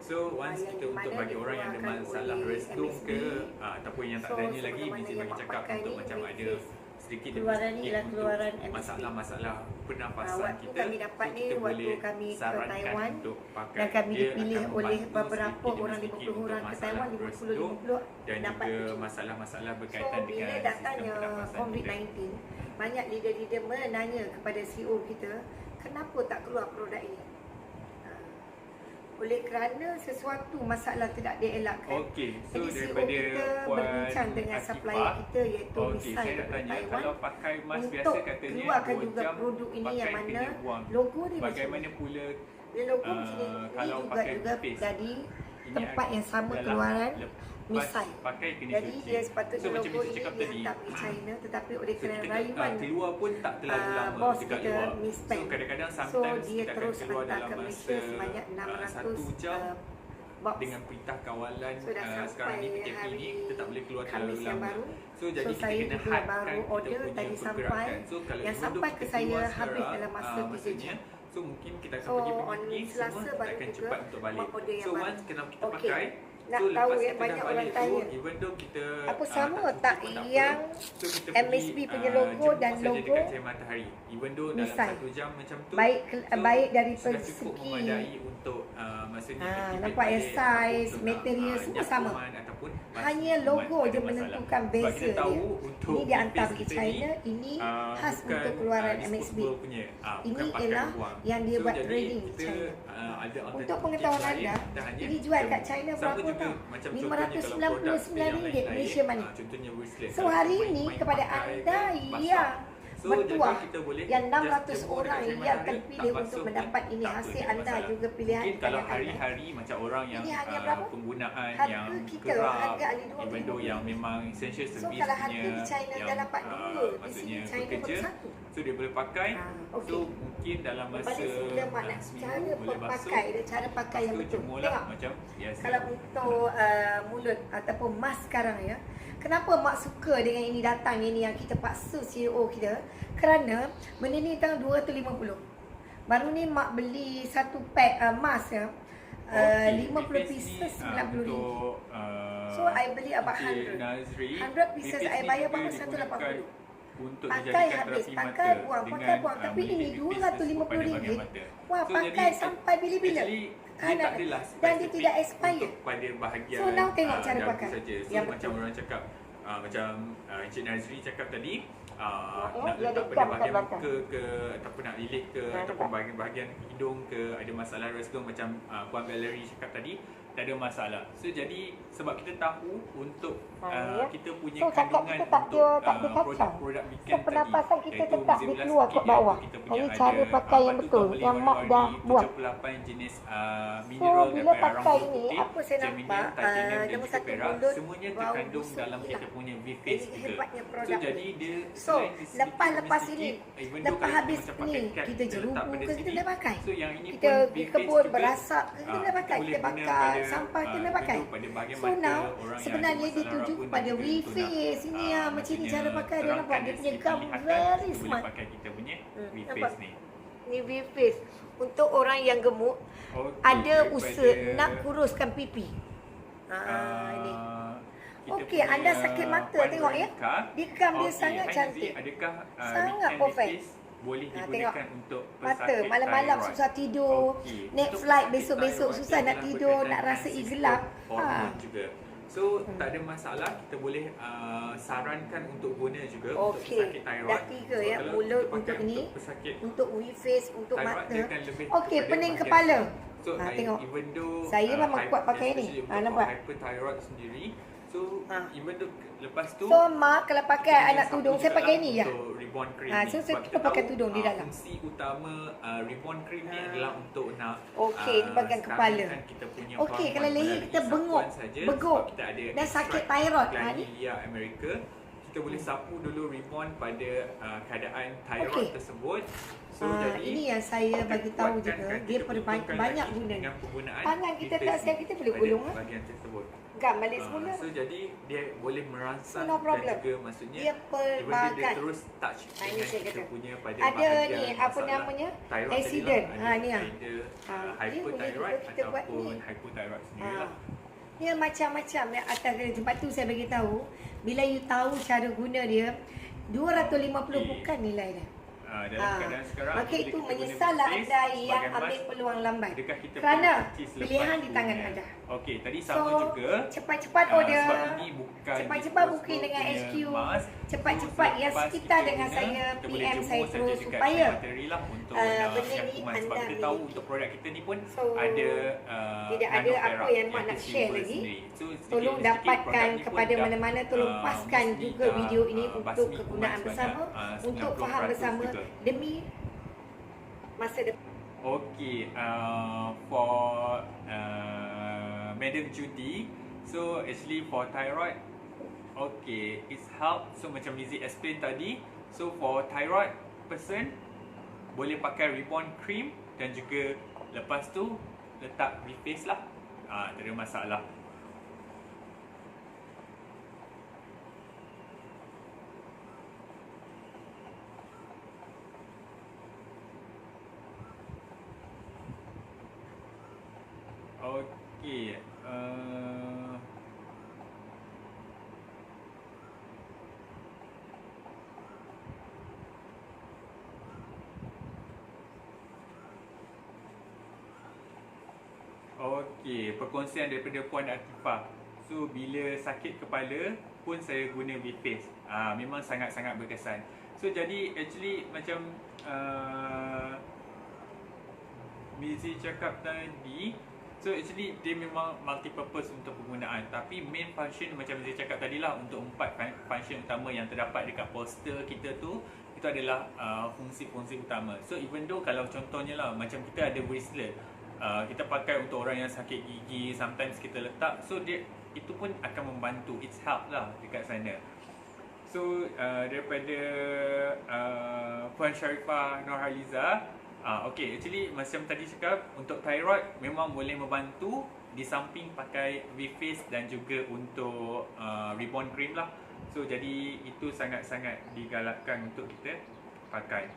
Speaker 1: So once
Speaker 2: yang
Speaker 1: kita
Speaker 2: di
Speaker 1: untuk
Speaker 2: mana
Speaker 1: bagi orang yang ada
Speaker 2: dikeluarkan
Speaker 1: masalah
Speaker 2: oleh
Speaker 1: resdung
Speaker 2: MSB.
Speaker 1: ke ataupun yang tak
Speaker 2: So,
Speaker 1: ada ni lagi,
Speaker 2: sebagaimana
Speaker 1: Mizi
Speaker 2: yang
Speaker 1: bagi
Speaker 2: Mak
Speaker 1: cakap
Speaker 2: pakai
Speaker 1: untuk
Speaker 2: ni,
Speaker 1: macam
Speaker 2: with
Speaker 1: ada
Speaker 2: face.
Speaker 1: sedikit
Speaker 2: Keluaran ni ialah
Speaker 1: untuk
Speaker 2: keluaran MSB.
Speaker 1: masalah-masalah pernafasan
Speaker 2: Waktu
Speaker 1: kita.
Speaker 2: kami dapat
Speaker 1: So
Speaker 2: ni
Speaker 1: kita
Speaker 2: waktu
Speaker 1: boleh
Speaker 2: kami ke
Speaker 1: sarankan
Speaker 2: Taiwan
Speaker 1: untuk pakai.
Speaker 2: dan kami
Speaker 1: Dia
Speaker 2: dipilih
Speaker 1: akan
Speaker 2: oleh
Speaker 1: membantu
Speaker 2: beberapa
Speaker 1: sedikit
Speaker 2: orang
Speaker 1: demi sedikit
Speaker 2: 50 orang
Speaker 1: untuk
Speaker 2: ke Taiwan,
Speaker 1: masalah
Speaker 2: 50
Speaker 1: resdung
Speaker 2: 50
Speaker 1: dan
Speaker 2: dapat
Speaker 1: juga
Speaker 2: uji.
Speaker 1: masalah-masalah
Speaker 2: So
Speaker 1: berkaitan
Speaker 2: bila
Speaker 1: dengan sistem
Speaker 2: datangnya
Speaker 1: pernafasan kita.
Speaker 2: COVID-19, banyak leader-leader menanya kepada CEO kita, kenapa tak keluar produk ini? Oleh kerana sesuatu masalah tidak dielakkan.
Speaker 1: Okey, so
Speaker 2: Jadi CEO
Speaker 1: daripada
Speaker 2: kita
Speaker 1: Puan
Speaker 2: berbincang dengan
Speaker 1: Akifah,
Speaker 2: supplier kita iaitu
Speaker 1: okey,
Speaker 2: Misai
Speaker 1: saya nak
Speaker 2: daripada
Speaker 1: tanya,
Speaker 2: Taiwan
Speaker 1: kalau pakai mask biasa
Speaker 2: untuk
Speaker 1: katanya
Speaker 2: keluarkan
Speaker 1: 2
Speaker 2: juga
Speaker 1: jam
Speaker 2: produk ini yang
Speaker 1: pakai
Speaker 2: mana
Speaker 1: kena buang.
Speaker 2: logo dia macam
Speaker 1: Bagaimana
Speaker 2: ni.
Speaker 1: pula
Speaker 2: Dia logo macam ni. Ini
Speaker 1: kalau
Speaker 2: juga
Speaker 1: pakai
Speaker 2: juga
Speaker 1: face?
Speaker 2: jadi
Speaker 1: Ini
Speaker 2: tempat yang sama
Speaker 1: adalah
Speaker 2: keluaran
Speaker 1: lepas
Speaker 2: Misai.
Speaker 1: pakai kena
Speaker 2: Jadi
Speaker 1: cuci.
Speaker 2: dia sepatutnya
Speaker 1: so, macam
Speaker 2: logo
Speaker 1: Mizi
Speaker 2: ini
Speaker 1: cakap tadi,
Speaker 2: dihantar pergi China, tetapi oleh
Speaker 1: so
Speaker 2: kerana
Speaker 1: kita
Speaker 2: rayuan
Speaker 1: keluar pun tak terlalu lama
Speaker 2: bos
Speaker 1: dekat
Speaker 2: kita,
Speaker 1: luar.
Speaker 2: Miss
Speaker 1: So
Speaker 2: Peng.
Speaker 1: kadang-kadang
Speaker 2: So
Speaker 1: sometimes
Speaker 2: dia
Speaker 1: kita akan
Speaker 2: terus
Speaker 1: keluar
Speaker 2: hantar
Speaker 1: dalam
Speaker 2: ke
Speaker 1: masa
Speaker 2: Malaysia sebanyak
Speaker 1: 1 jam
Speaker 2: 600 box.
Speaker 1: dengan perintah kawalan.
Speaker 2: So dah
Speaker 1: Sekarang ni
Speaker 2: sampai
Speaker 1: PKP
Speaker 2: hari
Speaker 1: ni kita tak boleh keluar terlalu
Speaker 2: Khamis yang
Speaker 1: lama.
Speaker 2: baru.
Speaker 1: So jadi kita
Speaker 2: saya
Speaker 1: kena
Speaker 2: juga
Speaker 1: hadkan
Speaker 2: baru
Speaker 1: kita
Speaker 2: order
Speaker 1: punya
Speaker 2: tadi sampai.
Speaker 1: pergerakan. So kalau
Speaker 2: Yang
Speaker 1: even
Speaker 2: sampai
Speaker 1: though
Speaker 2: ke
Speaker 1: kita
Speaker 2: saya
Speaker 1: keluar
Speaker 2: habis
Speaker 1: sekarang,
Speaker 2: dalam masa 3
Speaker 1: maksudnya,
Speaker 2: jam.
Speaker 1: so mungkin kita akan
Speaker 2: So,
Speaker 1: pergi
Speaker 2: on
Speaker 1: ni
Speaker 2: Selasa
Speaker 1: semua kita
Speaker 2: baru
Speaker 1: akan
Speaker 2: juga
Speaker 1: cepat untuk balik.
Speaker 2: mak order yang
Speaker 1: So
Speaker 2: baru.
Speaker 1: once kena kita
Speaker 2: Okey.
Speaker 1: pakai,
Speaker 2: Nak
Speaker 1: so
Speaker 2: tahu
Speaker 1: lepas
Speaker 2: ya,
Speaker 1: kita
Speaker 2: banyak
Speaker 1: dah
Speaker 2: orang
Speaker 1: balik tu,
Speaker 2: tanya.
Speaker 1: even though kita
Speaker 2: Apa sama
Speaker 1: tak
Speaker 2: tak
Speaker 1: cukup pun tak
Speaker 2: yang
Speaker 1: apa. So kita
Speaker 2: MSB
Speaker 1: pergi,
Speaker 2: punya logo
Speaker 1: jemput
Speaker 2: dan
Speaker 1: saja
Speaker 2: logo
Speaker 1: dekat Cahaya Matahari. Even though dalam
Speaker 2: Misai.
Speaker 1: 1 jam macam tu,
Speaker 2: Baik baik dari
Speaker 1: sudah cukup
Speaker 2: segi
Speaker 1: memadai untuk maksudnya activate
Speaker 2: nampak ya,
Speaker 1: balik
Speaker 2: size,
Speaker 1: ataupun
Speaker 2: material semua sama.
Speaker 1: ataupun
Speaker 2: Hanya logo je menentukan
Speaker 1: Sebab
Speaker 2: beza
Speaker 1: kita tahu
Speaker 2: dia.
Speaker 1: untuk
Speaker 2: Ini dia hantar
Speaker 1: face
Speaker 2: pergi
Speaker 1: kita
Speaker 2: China,
Speaker 1: ni,
Speaker 2: ini khas
Speaker 1: bukan,
Speaker 2: untuk keluaran MSB.
Speaker 1: disposable punya,
Speaker 2: Ini
Speaker 1: bukan pakai
Speaker 2: ialah
Speaker 1: buang.
Speaker 2: yang dia buat
Speaker 1: jadi
Speaker 2: trading di
Speaker 1: kita,
Speaker 2: China.
Speaker 1: ada
Speaker 2: Untuk
Speaker 1: alternatif
Speaker 2: pengetahuan
Speaker 1: lain,
Speaker 2: anda,
Speaker 1: kita hanya
Speaker 2: ini jual kat
Speaker 1: jemput.
Speaker 2: China
Speaker 1: Sama
Speaker 2: berapa
Speaker 1: juga
Speaker 2: tau?
Speaker 1: macam contohnya kalau produk
Speaker 2: RM599
Speaker 1: yang lain-lain,
Speaker 2: Malaysia money.
Speaker 1: contohnya wristlet.
Speaker 2: So
Speaker 1: Kalau
Speaker 2: hari
Speaker 1: kita
Speaker 2: ini
Speaker 1: main
Speaker 2: kepada
Speaker 1: pakai
Speaker 2: anda
Speaker 1: kan,
Speaker 2: yang
Speaker 1: basah. So,
Speaker 2: bertuah
Speaker 1: jadi kita boleh
Speaker 2: yang
Speaker 1: just
Speaker 2: 600
Speaker 1: jemput
Speaker 2: orang
Speaker 1: dekat
Speaker 2: yang
Speaker 1: Matahari,
Speaker 2: terpilih
Speaker 1: tak
Speaker 2: untuk
Speaker 1: basuh
Speaker 2: mendapat
Speaker 1: pun
Speaker 2: ini
Speaker 1: tak apa,
Speaker 2: hasil
Speaker 1: tak
Speaker 2: anda
Speaker 1: masalah.
Speaker 2: juga pilihan
Speaker 1: Mungkin kalau
Speaker 2: anda.
Speaker 1: hari-hari macam orang yang
Speaker 2: Ini hanya berapa?
Speaker 1: penggunaan
Speaker 2: Harga
Speaker 1: yang
Speaker 2: kita,
Speaker 1: kerap,
Speaker 2: harga ahli dua
Speaker 1: even
Speaker 2: ribu.
Speaker 1: though yang memang essential
Speaker 2: So
Speaker 1: service
Speaker 2: kalau harga
Speaker 1: punya
Speaker 2: di China
Speaker 1: yang
Speaker 2: dah dapat 2, di
Speaker 1: maksudnya
Speaker 2: sini China
Speaker 1: bekerja,
Speaker 2: baru 1.
Speaker 1: so dia boleh pakai.
Speaker 2: Okey.
Speaker 1: So mungkin dalam masa
Speaker 2: Pada sila mak nak
Speaker 1: seminggu
Speaker 2: cara
Speaker 1: boleh basuh.
Speaker 2: pakai dia, cara pakai yang
Speaker 1: Lepas tu
Speaker 2: betul.
Speaker 1: jemurlah
Speaker 2: Tengok.
Speaker 1: macam biasa.
Speaker 2: Kalau untuk mulut ataupun mask sekarang ya, kenapa mak suka dengan ini datang ini yang kita paksa CEO kita? Kerana benda ni tang 250. Baru ni mak beli satu pack mask ya. 50 pieces RM90. So I beli about 100. 100 pieces I bayar berapa? 180.
Speaker 1: Untuk
Speaker 2: Pakai
Speaker 1: dijadikan
Speaker 2: habis,
Speaker 1: terapi
Speaker 2: pakai
Speaker 1: mata
Speaker 2: buang,
Speaker 1: dengan,
Speaker 2: pakai buang. Tapi
Speaker 1: bilik
Speaker 2: ini
Speaker 1: pipis
Speaker 2: RM250.
Speaker 1: pada bahagian mata.
Speaker 2: Wah,
Speaker 1: So,
Speaker 2: pakai
Speaker 1: jadi,
Speaker 2: sampai bila-bila.
Speaker 1: actually, dia
Speaker 2: Kan
Speaker 1: tak
Speaker 2: ada.
Speaker 1: adalah
Speaker 2: Dan dia
Speaker 1: spesifik
Speaker 2: tidak expire.
Speaker 1: untuk pada bahagian
Speaker 2: So, now tengok cara
Speaker 1: dagu
Speaker 2: pakai
Speaker 1: saja. So
Speaker 2: yang
Speaker 1: macam
Speaker 2: betul.
Speaker 1: orang cakap macam Encik Nazri cakap tadi,
Speaker 2: Ya,
Speaker 1: nak
Speaker 2: dia
Speaker 1: letak
Speaker 2: ada
Speaker 1: pada
Speaker 2: gam kat
Speaker 1: bahagian
Speaker 2: belakang.
Speaker 1: muka ke ataupun nak lilit ke ataupun bahagian-bahagian hidung ke, ada masalah resdung macam Puan Valerie cakap tadi, tak ada masalah. So jadi sebab kita tahu untuk
Speaker 2: Ya.
Speaker 1: kita punya
Speaker 2: So, cakap
Speaker 1: kandungan
Speaker 2: kita tak
Speaker 1: untuk
Speaker 2: dia tak dia kacau.
Speaker 1: produk-produk
Speaker 2: So
Speaker 1: weekend
Speaker 2: pernafasan
Speaker 1: tadi,
Speaker 2: kita
Speaker 1: iaitu
Speaker 2: tetap
Speaker 1: Mizim
Speaker 2: dia
Speaker 1: Belas
Speaker 2: keluar
Speaker 1: Sikit,
Speaker 2: kat bawah.
Speaker 1: iaitu kita punya
Speaker 2: Ini
Speaker 1: ada,
Speaker 2: cara pakai yang
Speaker 1: batu
Speaker 2: betul,
Speaker 1: kembali
Speaker 2: yang mak
Speaker 1: warna-warni,
Speaker 2: dah buat.
Speaker 1: 78 jenis
Speaker 2: So
Speaker 1: mineral
Speaker 2: bila
Speaker 1: daripada
Speaker 2: pakai
Speaker 1: arang
Speaker 2: ini,
Speaker 1: putih,
Speaker 2: apa saya
Speaker 1: germanium,
Speaker 2: nampak,
Speaker 1: titanium dan
Speaker 2: nombor
Speaker 1: juga
Speaker 2: satu
Speaker 1: perak,
Speaker 2: mulut,
Speaker 1: semuanya
Speaker 2: bau
Speaker 1: terkandung
Speaker 2: busuk
Speaker 1: dalam
Speaker 2: hilang.
Speaker 1: kita punya V-Face
Speaker 2: Ini
Speaker 1: juga.
Speaker 2: hebatnya
Speaker 1: So
Speaker 2: produk
Speaker 1: jadi
Speaker 2: ni.
Speaker 1: dia
Speaker 2: So,
Speaker 1: selain dia sedikit
Speaker 2: lepas
Speaker 1: demi
Speaker 2: ini,
Speaker 1: sedikit, even though
Speaker 2: lepas
Speaker 1: kalau
Speaker 2: habis
Speaker 1: kita macam pakai
Speaker 2: ni,
Speaker 1: cap,
Speaker 2: kita
Speaker 1: letak
Speaker 2: jerubu
Speaker 1: pada
Speaker 2: ke kita
Speaker 1: sini.
Speaker 2: boleh pakai.
Speaker 1: So yang ini
Speaker 2: Kita
Speaker 1: pun
Speaker 2: pergi
Speaker 1: V-Face
Speaker 2: kebun
Speaker 1: juga,
Speaker 2: berasak ke kita boleh pakai.
Speaker 1: boleh
Speaker 2: Kita
Speaker 1: guna
Speaker 2: bakar
Speaker 1: pada,
Speaker 2: sampah kita boleh pakai.
Speaker 1: even though pada bahagian
Speaker 2: So
Speaker 1: mata,
Speaker 2: now
Speaker 1: orang yang
Speaker 2: sebenarnya
Speaker 1: ada
Speaker 2: dia
Speaker 1: masalah
Speaker 2: tuju
Speaker 1: rambut
Speaker 2: kepada
Speaker 1: dan juga
Speaker 2: V-Face
Speaker 1: itu
Speaker 2: ini
Speaker 1: nak,
Speaker 2: yang macam ni cara pakai dia, nampak dia punya gam very
Speaker 1: kita
Speaker 2: smart.
Speaker 1: boleh pakai kita punya V-Face
Speaker 2: nampak?
Speaker 1: ni.
Speaker 2: Ni V-Face untuk orang yang gemuk,
Speaker 1: Okey,
Speaker 2: ada
Speaker 1: daripada,
Speaker 2: usaha nak kuruskan pipi. Ini.
Speaker 1: kita
Speaker 2: Okey,
Speaker 1: punya
Speaker 2: anda sakit mata,
Speaker 1: Puan
Speaker 2: tengok ya.
Speaker 1: Veronica.
Speaker 2: Dia gam dia
Speaker 1: Okey,
Speaker 2: sangat
Speaker 1: Hai
Speaker 2: cantik.
Speaker 1: Nazi, adakah
Speaker 2: Sangat
Speaker 1: weekend
Speaker 2: perfect.
Speaker 1: V-Face boleh
Speaker 2: Tengok.
Speaker 1: digunakan untuk
Speaker 2: Mata
Speaker 1: pesakit
Speaker 2: malam-malam
Speaker 1: thyroid?
Speaker 2: susah tidur,
Speaker 1: Okey,
Speaker 2: naik
Speaker 1: untuk
Speaker 2: flight
Speaker 1: pesakit
Speaker 2: besok-besok
Speaker 1: thyroid,
Speaker 2: susah
Speaker 1: dia
Speaker 2: nak
Speaker 1: adalah
Speaker 2: tidur,
Speaker 1: berkaitan
Speaker 2: nak
Speaker 1: dengan
Speaker 2: rasa
Speaker 1: sistem
Speaker 2: gelap.
Speaker 1: hormon juga. So tak ada masalah, kita boleh sarankan untuk guna juga untuk
Speaker 2: Okey,
Speaker 1: pesakit thyroid.
Speaker 2: dah 3 ya,
Speaker 1: kalau
Speaker 2: mulut
Speaker 1: kita pakai
Speaker 2: untuk ini,
Speaker 1: pesakit
Speaker 2: untuk V-Face, untuk
Speaker 1: thyroid,
Speaker 2: mata.
Speaker 1: dia akan lebih
Speaker 2: Okey,
Speaker 1: kepada
Speaker 2: pening
Speaker 1: bahagian
Speaker 2: kepala.
Speaker 1: So,
Speaker 2: Tengok.
Speaker 1: even though
Speaker 2: Saya memang kuat pakai ni.
Speaker 1: especially untuk
Speaker 2: Nampak?
Speaker 1: hyperthyroid sendiri. So, even though lepas tu
Speaker 2: So mak kalau pakai
Speaker 1: kita
Speaker 2: anak
Speaker 1: sapu
Speaker 2: tudung, saya
Speaker 1: juga
Speaker 2: pakai
Speaker 1: lah
Speaker 2: ni je.
Speaker 1: untuk ribbon cream
Speaker 2: Ah,
Speaker 1: ni.
Speaker 2: so saya
Speaker 1: Sebab
Speaker 2: kita pakai
Speaker 1: tahu,
Speaker 2: tudung di dalam.
Speaker 1: Fungsi utama ribbon cream ni adalah untuk nak
Speaker 2: Okey, di bahagian kepala.
Speaker 1: stabilkan kita punya
Speaker 2: Okey, kalau
Speaker 1: hormon
Speaker 2: leher
Speaker 1: melalui
Speaker 2: kita bengok,
Speaker 1: sapuan saja,
Speaker 2: beguk
Speaker 1: sebab kita ada
Speaker 2: dan sakit
Speaker 1: extract
Speaker 2: thyroid. Ni.
Speaker 1: Glandilia America. Kita boleh sapu dulu ribbon pada keadaan thyroid
Speaker 2: Okey.
Speaker 1: tersebut. So jadi
Speaker 2: Ini yang saya
Speaker 1: kita
Speaker 2: bagi tahu
Speaker 1: kuatkan
Speaker 2: juga,
Speaker 1: kan,
Speaker 2: dia
Speaker 1: kita
Speaker 2: banyak
Speaker 1: betulkan
Speaker 2: banyak
Speaker 1: lagi
Speaker 2: gunanya.
Speaker 1: dengan penggunaan
Speaker 2: Tangan kita
Speaker 1: V-Face
Speaker 2: tak siap,
Speaker 1: ni
Speaker 2: kita boleh
Speaker 1: pada
Speaker 2: gulung,
Speaker 1: bahagian tersebut.
Speaker 2: gam balik semula.
Speaker 1: So jadi dia boleh merangsang
Speaker 2: No problem.
Speaker 1: dan juga maksudnya
Speaker 2: Dia pelbagai.
Speaker 1: dia terus touch
Speaker 2: Ini
Speaker 1: dengan
Speaker 2: saya
Speaker 1: kita
Speaker 2: kata.
Speaker 1: punya pada
Speaker 2: Ada
Speaker 1: bahagian
Speaker 2: ni apa
Speaker 1: masalah
Speaker 2: namanya?
Speaker 1: thyroid
Speaker 2: Accident.
Speaker 1: tadi lah.
Speaker 2: Ni
Speaker 1: Ada
Speaker 2: ah.
Speaker 1: either,
Speaker 2: Dia boleh
Speaker 1: hyperthyroid
Speaker 2: juga kita buat
Speaker 1: ataupun
Speaker 2: ni.
Speaker 1: hypothyroid sendiri lah.
Speaker 2: Dia macam-macam ya atas sebab tu saya bagi tahu bila you tahu cara guna dia 250 bukan nilai dia.
Speaker 1: Dalam keadaan sekarang
Speaker 2: Maka
Speaker 1: bila
Speaker 2: itu
Speaker 1: kita guna
Speaker 2: menyesallah
Speaker 1: Vifase
Speaker 2: anda yang
Speaker 1: sebagai
Speaker 2: ambil
Speaker 1: mask,
Speaker 2: peluang lambat.
Speaker 1: adakah kita
Speaker 2: Kerana
Speaker 1: perlu cuci selepas
Speaker 2: pilihan di tangan
Speaker 1: guna?
Speaker 2: anda.
Speaker 1: Okey, tadi
Speaker 2: So,
Speaker 1: sama juga.
Speaker 2: cepat-cepat order.
Speaker 1: Sebab ini bukan
Speaker 2: Cepat-cepat
Speaker 1: disposable
Speaker 2: booking dengan
Speaker 1: punya
Speaker 2: HQ.
Speaker 1: mask.
Speaker 2: Cepat-cepat
Speaker 1: So,
Speaker 2: yang
Speaker 1: selepas
Speaker 2: sekitar
Speaker 1: kita
Speaker 2: dengan
Speaker 1: guna,
Speaker 2: saya,
Speaker 1: kita boleh
Speaker 2: PM
Speaker 1: jemur
Speaker 2: saya
Speaker 1: saja
Speaker 2: terus
Speaker 1: dekat
Speaker 2: supaya
Speaker 1: materi lah untuk
Speaker 2: benda ni
Speaker 1: kuman. Sebab
Speaker 2: anda
Speaker 1: kita tahu
Speaker 2: miliki.
Speaker 1: untuk produk kita ni pun
Speaker 2: So,
Speaker 1: ada
Speaker 2: tidak ada
Speaker 1: nanoferrous
Speaker 2: apa yang mak nak
Speaker 1: kita
Speaker 2: share
Speaker 1: silver
Speaker 2: lagi.
Speaker 1: sendiri. So,
Speaker 2: Tolong
Speaker 1: sedikit-sedikit
Speaker 2: dapatkan
Speaker 1: produk ni pun
Speaker 2: kepada
Speaker 1: dah,
Speaker 2: mana-mana. Tolong paskan
Speaker 1: mostly
Speaker 2: juga
Speaker 1: dah,
Speaker 2: video ini untuk
Speaker 1: basmi kuman
Speaker 2: kegunaan bersama,
Speaker 1: sebanyak,
Speaker 2: untuk faham
Speaker 1: 90%
Speaker 2: bersama
Speaker 1: juga.
Speaker 2: demi masa depan.
Speaker 1: Okay, for Madam Judy, so actually for thyroid, okay, it's help. So macam Lizzie explain tadi, so for thyroid person boleh pakai Reborn cream dan juga lepas tu letak Vifase lah. Tak ada masalah. Okey, okey, perkongsian daripada Puan Atifah. So bila sakit kepala pun saya guna Vifase. Memang sangat-sangat berkesan. So jadi actually macam Mizi cakap tadi, so actually dia memang multi-purpose untuk penggunaan. Tapi main function macam Mizi cakap tadi lah, untuk 4 function utama yang terdapat dekat poster kita tu, itu adalah fungsi-fungsi utama. So even though kalau contohnya lah, macam kita ada bracelet, kita pakai untuk orang yang sakit gigi, sometimes kita letak, so dia itu pun akan membantu, it's help lah dekat sana. So daripada Puan Sharifah Nurhaliza, okay, actually macam tadi cakap, untuk thyroid memang boleh membantu di samping pakai Vifase dan juga untuk Reborn cream lah. So jadi itu sangat-sangat digalakkan untuk kita pakai.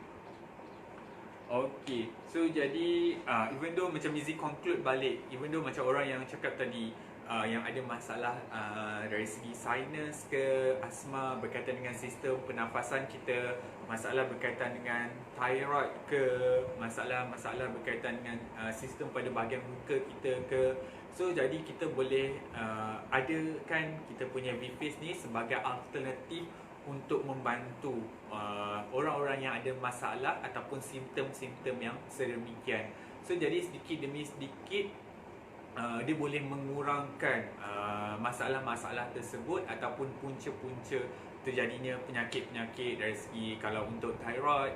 Speaker 1: Okay, so jadi even though macam Mizi conclude balik, even though macam orang yang cakap tadi yang ada masalah dari segi sinus ke asma berkaitan dengan sistem pernafasan kita, masalah berkaitan dengan thyroid ke, masalah-masalah berkaitan dengan sistem pada bahagian muka kita ke. So jadi kita boleh adakan kita punya Vifase ni sebagai alternatif untuk membantu orang-orang yang ada masalah ataupun simptom-simptom yang sedemikian. So jadi sedikit demi sedikit dia boleh mengurangkan masalah-masalah tersebut ataupun punca-punca terjadinya penyakit-penyakit dari segi kalau untuk thyroid,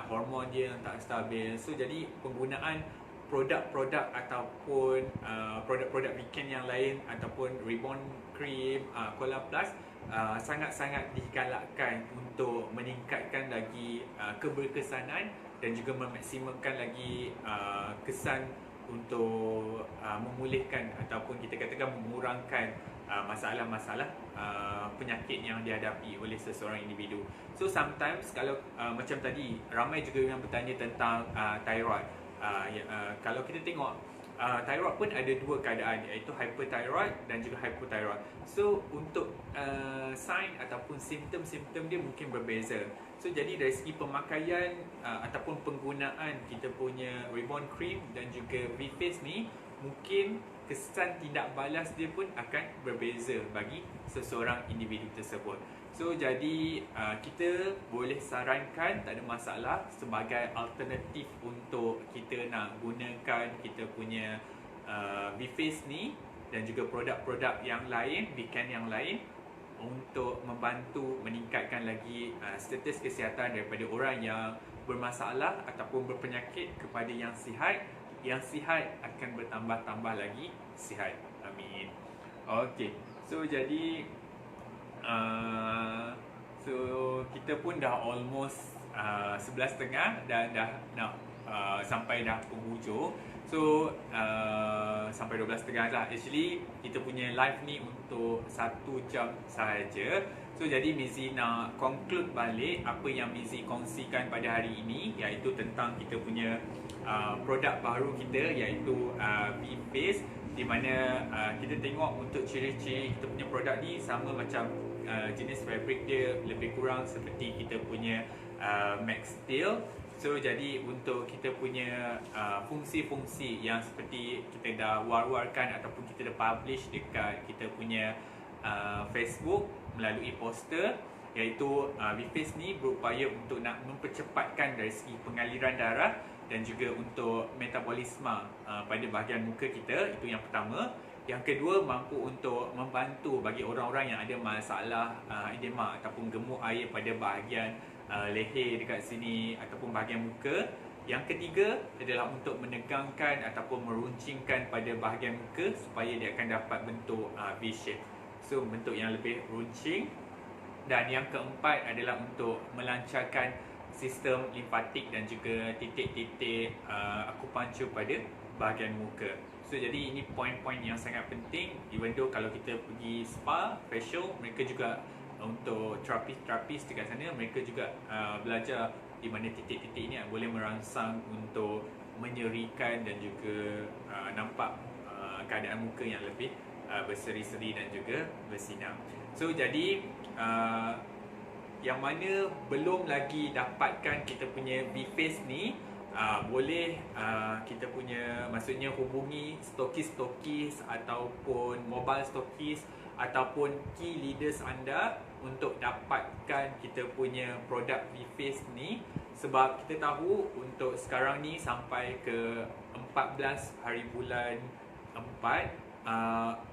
Speaker 1: hormon dia yang tak stabil. So jadi penggunaan produk-produk ataupun produk-produk weekend yang lain ataupun Reborn cream, Cola Plus sangat-sangat digalakkan untuk meningkatkan lagi keberkesanan dan juga memaksimumkan lagi kesan untuk memulihkan ataupun kita katakan mengurangkan masalah-masalah penyakit yang dihadapi oleh seseorang individu. So sometimes kalau macam tadi ramai juga yang bertanya tentang thyroid. Kalau kita tengok thyroid pun ada dua keadaan, iaitu hyperthyroid dan juga hypothyroid. So untuk sign ataupun simptom-simptom dia mungkin berbeza. So jadi dari segi pemakaian ataupun penggunaan kita punya Reborn cream dan juga Vifase ni, mungkin kesan tindak balas dia pun akan berbeza bagi seseorang individu tersebut. So jadi kita boleh sarankan, tak ada masalah, sebagai alternatif untuk kita nak gunakan kita punya Vifase ni dan juga produk-produk yang lain, weekend yang lain, untuk membantu meningkatkan lagi status kesihatan daripada orang yang bermasalah ataupun berpenyakit kepada yang sihat. Yang sihat akan bertambah-tambah lagi sihat. Amin. Okey. So jadi so kita pun dah almost 11.30 dan dah nak sampai dah penghujung. So sampai 12.30 lah. Actually kita punya live ni untuk 1 jam sahaja. So jadi Mizi nak conclude balik apa yang Mizi kongsikan pada hari ini, iaitu tentang kita punya produk baru kita, iaitu V-Face, di mana kita tengok untuk ciri-ciri kita punya produk ni sama macam jenis fabric dia lebih kurang seperti kita punya Max Steel. So jadi untuk kita punya fungsi-fungsi yang seperti kita dah war-warkan ataupun kita dah publish dekat kita punya Facebook melalui poster, iaitu V-Face ni berupaya untuk nak mempercepatkan dari segi pengaliran darah dan juga untuk metabolisme pada bahagian muka kita. Itu yang pertama. Yang kedua, mampu untuk membantu bagi orang-orang yang ada masalah edema ataupun gemuk air pada bahagian leher dekat sini ataupun bahagian muka. Yang ketiga adalah untuk menegangkan ataupun meruncingkan pada bahagian muka supaya dia akan dapat bentuk V-shape. So bentuk yang lebih runcing. Dan yang keempat adalah untuk melancarkan sistem limfatik dan juga titik-titik akupunktur pada bahagian muka. So jadi ini poin-poin yang sangat penting. Even though kalau kita pergi spa, facial, mereka juga untuk terapis dekat sana, mereka juga belajar di mana titik-titik ini boleh merangsang untuk menyerikan dan juga nampak keadaan muka yang lebih berseri-seri dan juga bersinar. So jadi yang mana belum lagi dapatkan kita punya V-Face ni, boleh kita punya, maksudnya hubungi stokis-stokis ataupun mobile stokis ataupun key leaders anda untuk dapatkan kita punya produk V-Face ni. Sebab kita tahu untuk sekarang ni sampai ke 14 hari bulan 4,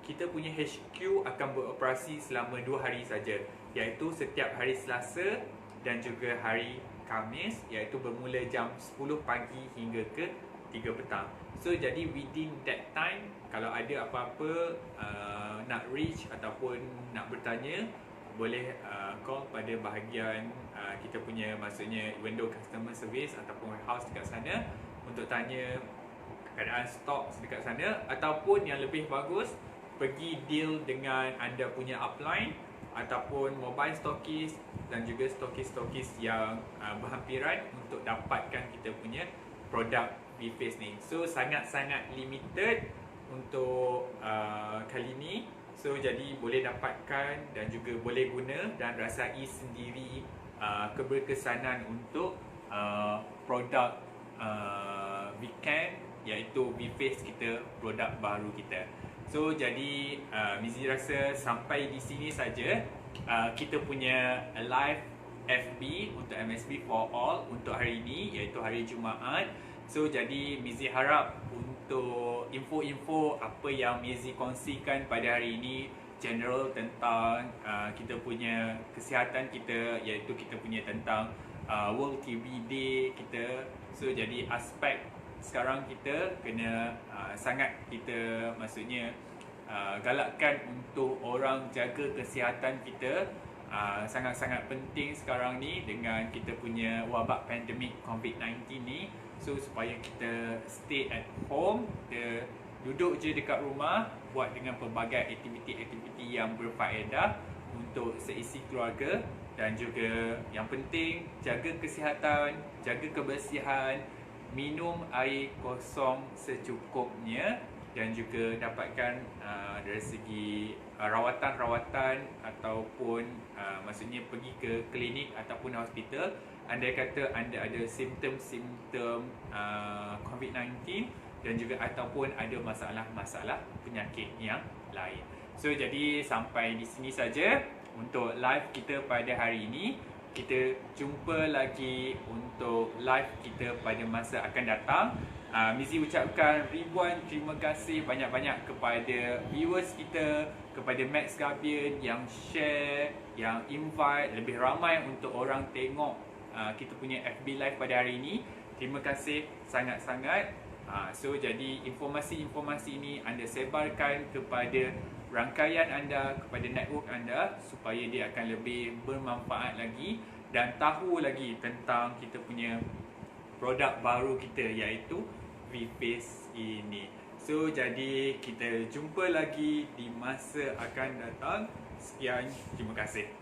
Speaker 1: kita punya HQ akan beroperasi selama 2 hari saja, iaitu setiap hari Selasa dan juga hari Khamis, iaitu bermula jam 10 pagi hingga ke 3 petang. So jadi within that time, kalau ada apa-apa nak reach ataupun nak bertanya, boleh call pada bahagian kita punya, maksudnya window customer service ataupun warehouse dekat sana untuk tanya keadaan stok dekat sana. Ataupun yang lebih bagus, pergi deal dengan anda punya upline ataupun mobile stokis dan juga stokis-stokis yang berhampiran untuk dapatkan kita punya produk V-Face ni. So sangat-sangat limited untuk kali ni. So jadi boleh dapatkan dan juga boleh guna dan rasai sendiri keberkesanan untuk produk V-Can, iaitu V-Face kita, produk baru kita. So jadi Mizi rasa sampai di sini saja kita punya live FB untuk MSB for All untuk hari ini, iaitu hari Jumaat. So jadi Mizi harap untuk info-info apa yang Mizi kongsikan pada hari ini general tentang kita punya kesihatan kita, iaitu kita punya tentang World TB Day kita. So jadi aspek sekarang kita kena sangat kita, maksudnya galakkan untuk orang jaga kesihatan kita. Sangat-sangat penting sekarang ni dengan kita punya wabak pandemik COVID-19 ni. So supaya kita stay at home, kita duduk je dekat rumah, buat dengan pelbagai aktiviti-aktiviti yang berfaedah untuk seisi keluarga. Dan juga yang penting, jaga kesihatan, jaga kebersihan, minum air kosong secukupnya, dan juga dapatkan dari segi rawatan-rawatan ataupun maksudnya pergi ke klinik ataupun hospital andai kata anda ada simptom-simptom COVID-19 dan juga ataupun ada masalah-masalah penyakit yang lain. So jadi sampai di sini saja untuk live kita pada hari ini. Kita jumpa lagi untuk live kita pada masa akan datang. Mizi ucapkan ribuan terima kasih banyak-banyak kepada viewers kita, kepada Max Gabian yang share, yang invite lebih ramai untuk orang tengok kita punya FB live pada hari ini. Terima kasih sangat-sangat. So jadi informasi-informasi ini anda sebarkan kepada rangkaian anda, kepada network anda supaya dia akan lebih bermanfaat lagi dan tahu lagi tentang kita punya produk baru kita iaitu V-Face ini. So jadi kita jumpa lagi di masa akan datang. Sekian, terima kasih.